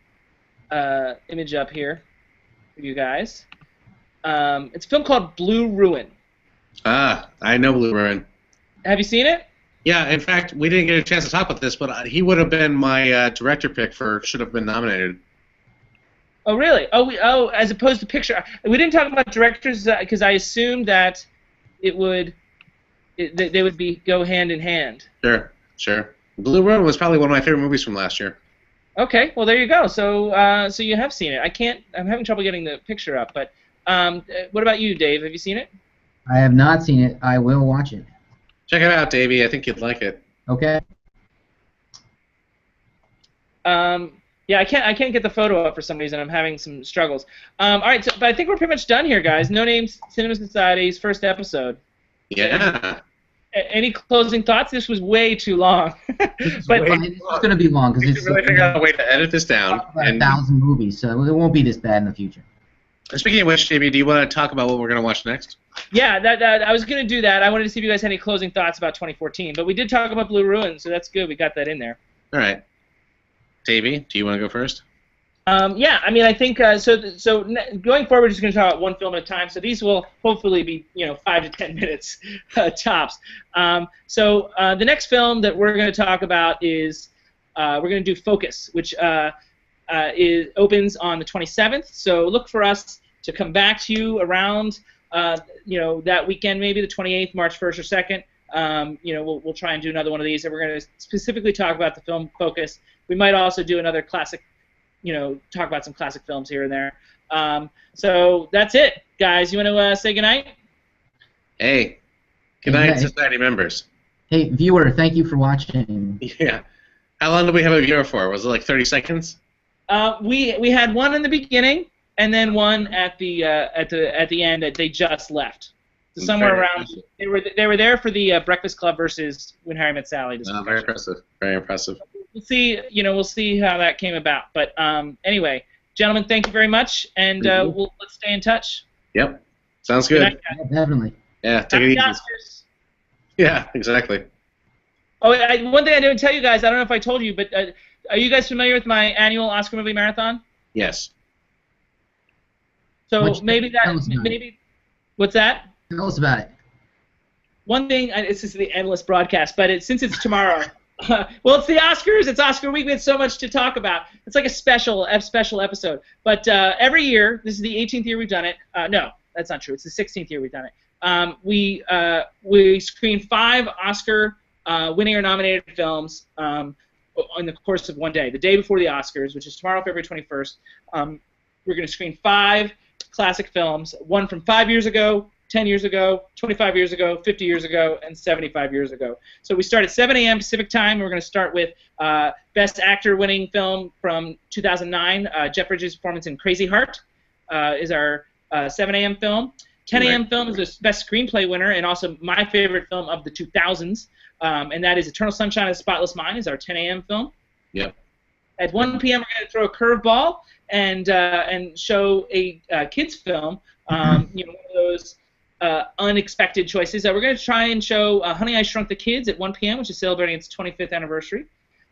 image up here for you guys. It's a film called Blue Ruin. Ah, I know Blue Ruin. Have you seen it? Yeah, in fact, we didn't get a chance to talk about this, but he would have been my director pick for should have been nominated. Oh, really? As opposed to picture. We didn't talk about directors because I assumed that they would go hand in hand. Sure. Blue Ruin was probably one of my favorite movies from last year. Okay, well there you go. So you have seen it. I'm having trouble getting the picture up, but what about you, Dave? Have you seen it? I have not seen it. I will watch it. Check it out, Davey. I think you'd like it. Okay. Yeah, I can't get the photo up for some reason. I'm having some struggles. All right, but I think we're pretty much done here, guys. No Names Cinema Society's first episode. Yeah. Any closing thoughts? This was way too long. It's going to be long because it's really figure out a way to edit this down. About 1,000 movies, so it won't be this bad in the future. Speaking of which, JB, do you want to talk about what we're going to watch next? Yeah, I was going to do that. I wanted to see if you guys had any closing thoughts about 2014, but we did talk about Blue Ruin, so that's good. We got that in there. All right. Davey, do you want to go first? Yeah, I mean, I think so. Going forward, we're just going to talk about one film at a time. So these will hopefully be 5 to 10 minutes tops. So the next film that we're going to talk about is we're going to do Focus, which opens on the 27th. So look for us to come back to you around that weekend, maybe the 28th, March 1st or 2nd. We'll try and do another one of these, and we're going to specifically talk about the film Focus. We might also do another classic. Talk about some classic films here and there. So that's it, guys. You want to say goodnight? Hey, goodnight, Society members. Hey, viewer, thank you for watching. Yeah. How long did we have a viewer for? Was it like 30 seconds? We had one in the beginning, and then one at the end that they just left. So somewhere around. They were there for the Breakfast Club versus When Harry Met Sally. Very impressive. Very impressive. We'll see. We'll see how that came about. But anyway, gentlemen, thank you very much, and let's stay in touch. Yep. Sounds good. Yeah, definitely. Yeah. Take it easy. Oscars. Yeah. Exactly. Oh, one thing I didn't tell you guys. I don't know if I told you, but are you guys familiar with my annual Oscar movie marathon? Yes. So maybe. What's that? Tell us about it. One thing. This is the endless broadcast, but since it's tomorrow. Well, it's the Oscars. It's Oscar week. We had so much to talk about. It's like a special episode. But every year, this is the 18th year we've done it. No, that's not true. It's the 16th year we've done it. We screen 5 Oscar winning or nominated films in the course of one day. The day before the Oscars, which is tomorrow, February 21st, we're going to screen 5 classic films, one from 5 years ago, 10 years ago, 25 years ago, 50 years ago, and 75 years ago. So we start at 7 a.m. Pacific time. We're going to start with Best Actor winning film from 2009. Jeff Bridges' performance in Crazy Heart is our 7 a.m. film. 10 a.m. film is the Best Screenplay winner and also my favorite film of the 2000s, and that is Eternal Sunshine of the Spotless Mind is our 10 a.m. film. Yep. At 1 p.m. we're going to throw a curveball and show a kids film, one of those unexpected choices. We're going to try and show Honey, I Shrunk the Kids at 1 p.m., which is celebrating its 25th anniversary.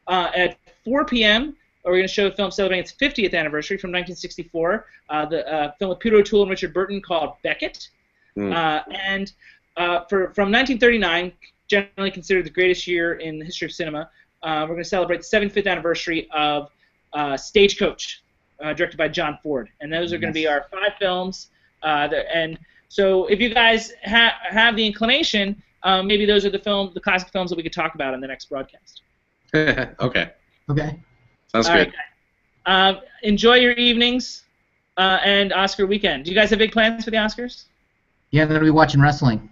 At 4 p.m., we're going to show a film celebrating its 50th anniversary from 1964, the film with Peter O'Toole and Richard Burton called Beckett. And from 1939, generally considered the greatest year in the history of cinema, we're going to celebrate the 75th anniversary of Stagecoach, directed by John Ford. And those are going to be our 5 films. And so if you guys have the inclination, maybe those are the classic films that we could talk about in the next broadcast. Okay. Okay. Sounds All good. Right. Enjoy your evenings and Oscar weekend. Do you guys have big plans for the Oscars? Yeah, I'm going to be watching wrestling.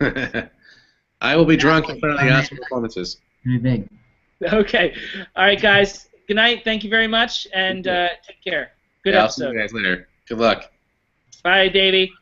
I will be drunk in front of the Oscar performances. Pretty big. Okay. All right, guys. Good night. Thank you very much, and take care. Good I'll episode. see you guys later. Good luck. Bye, Davey.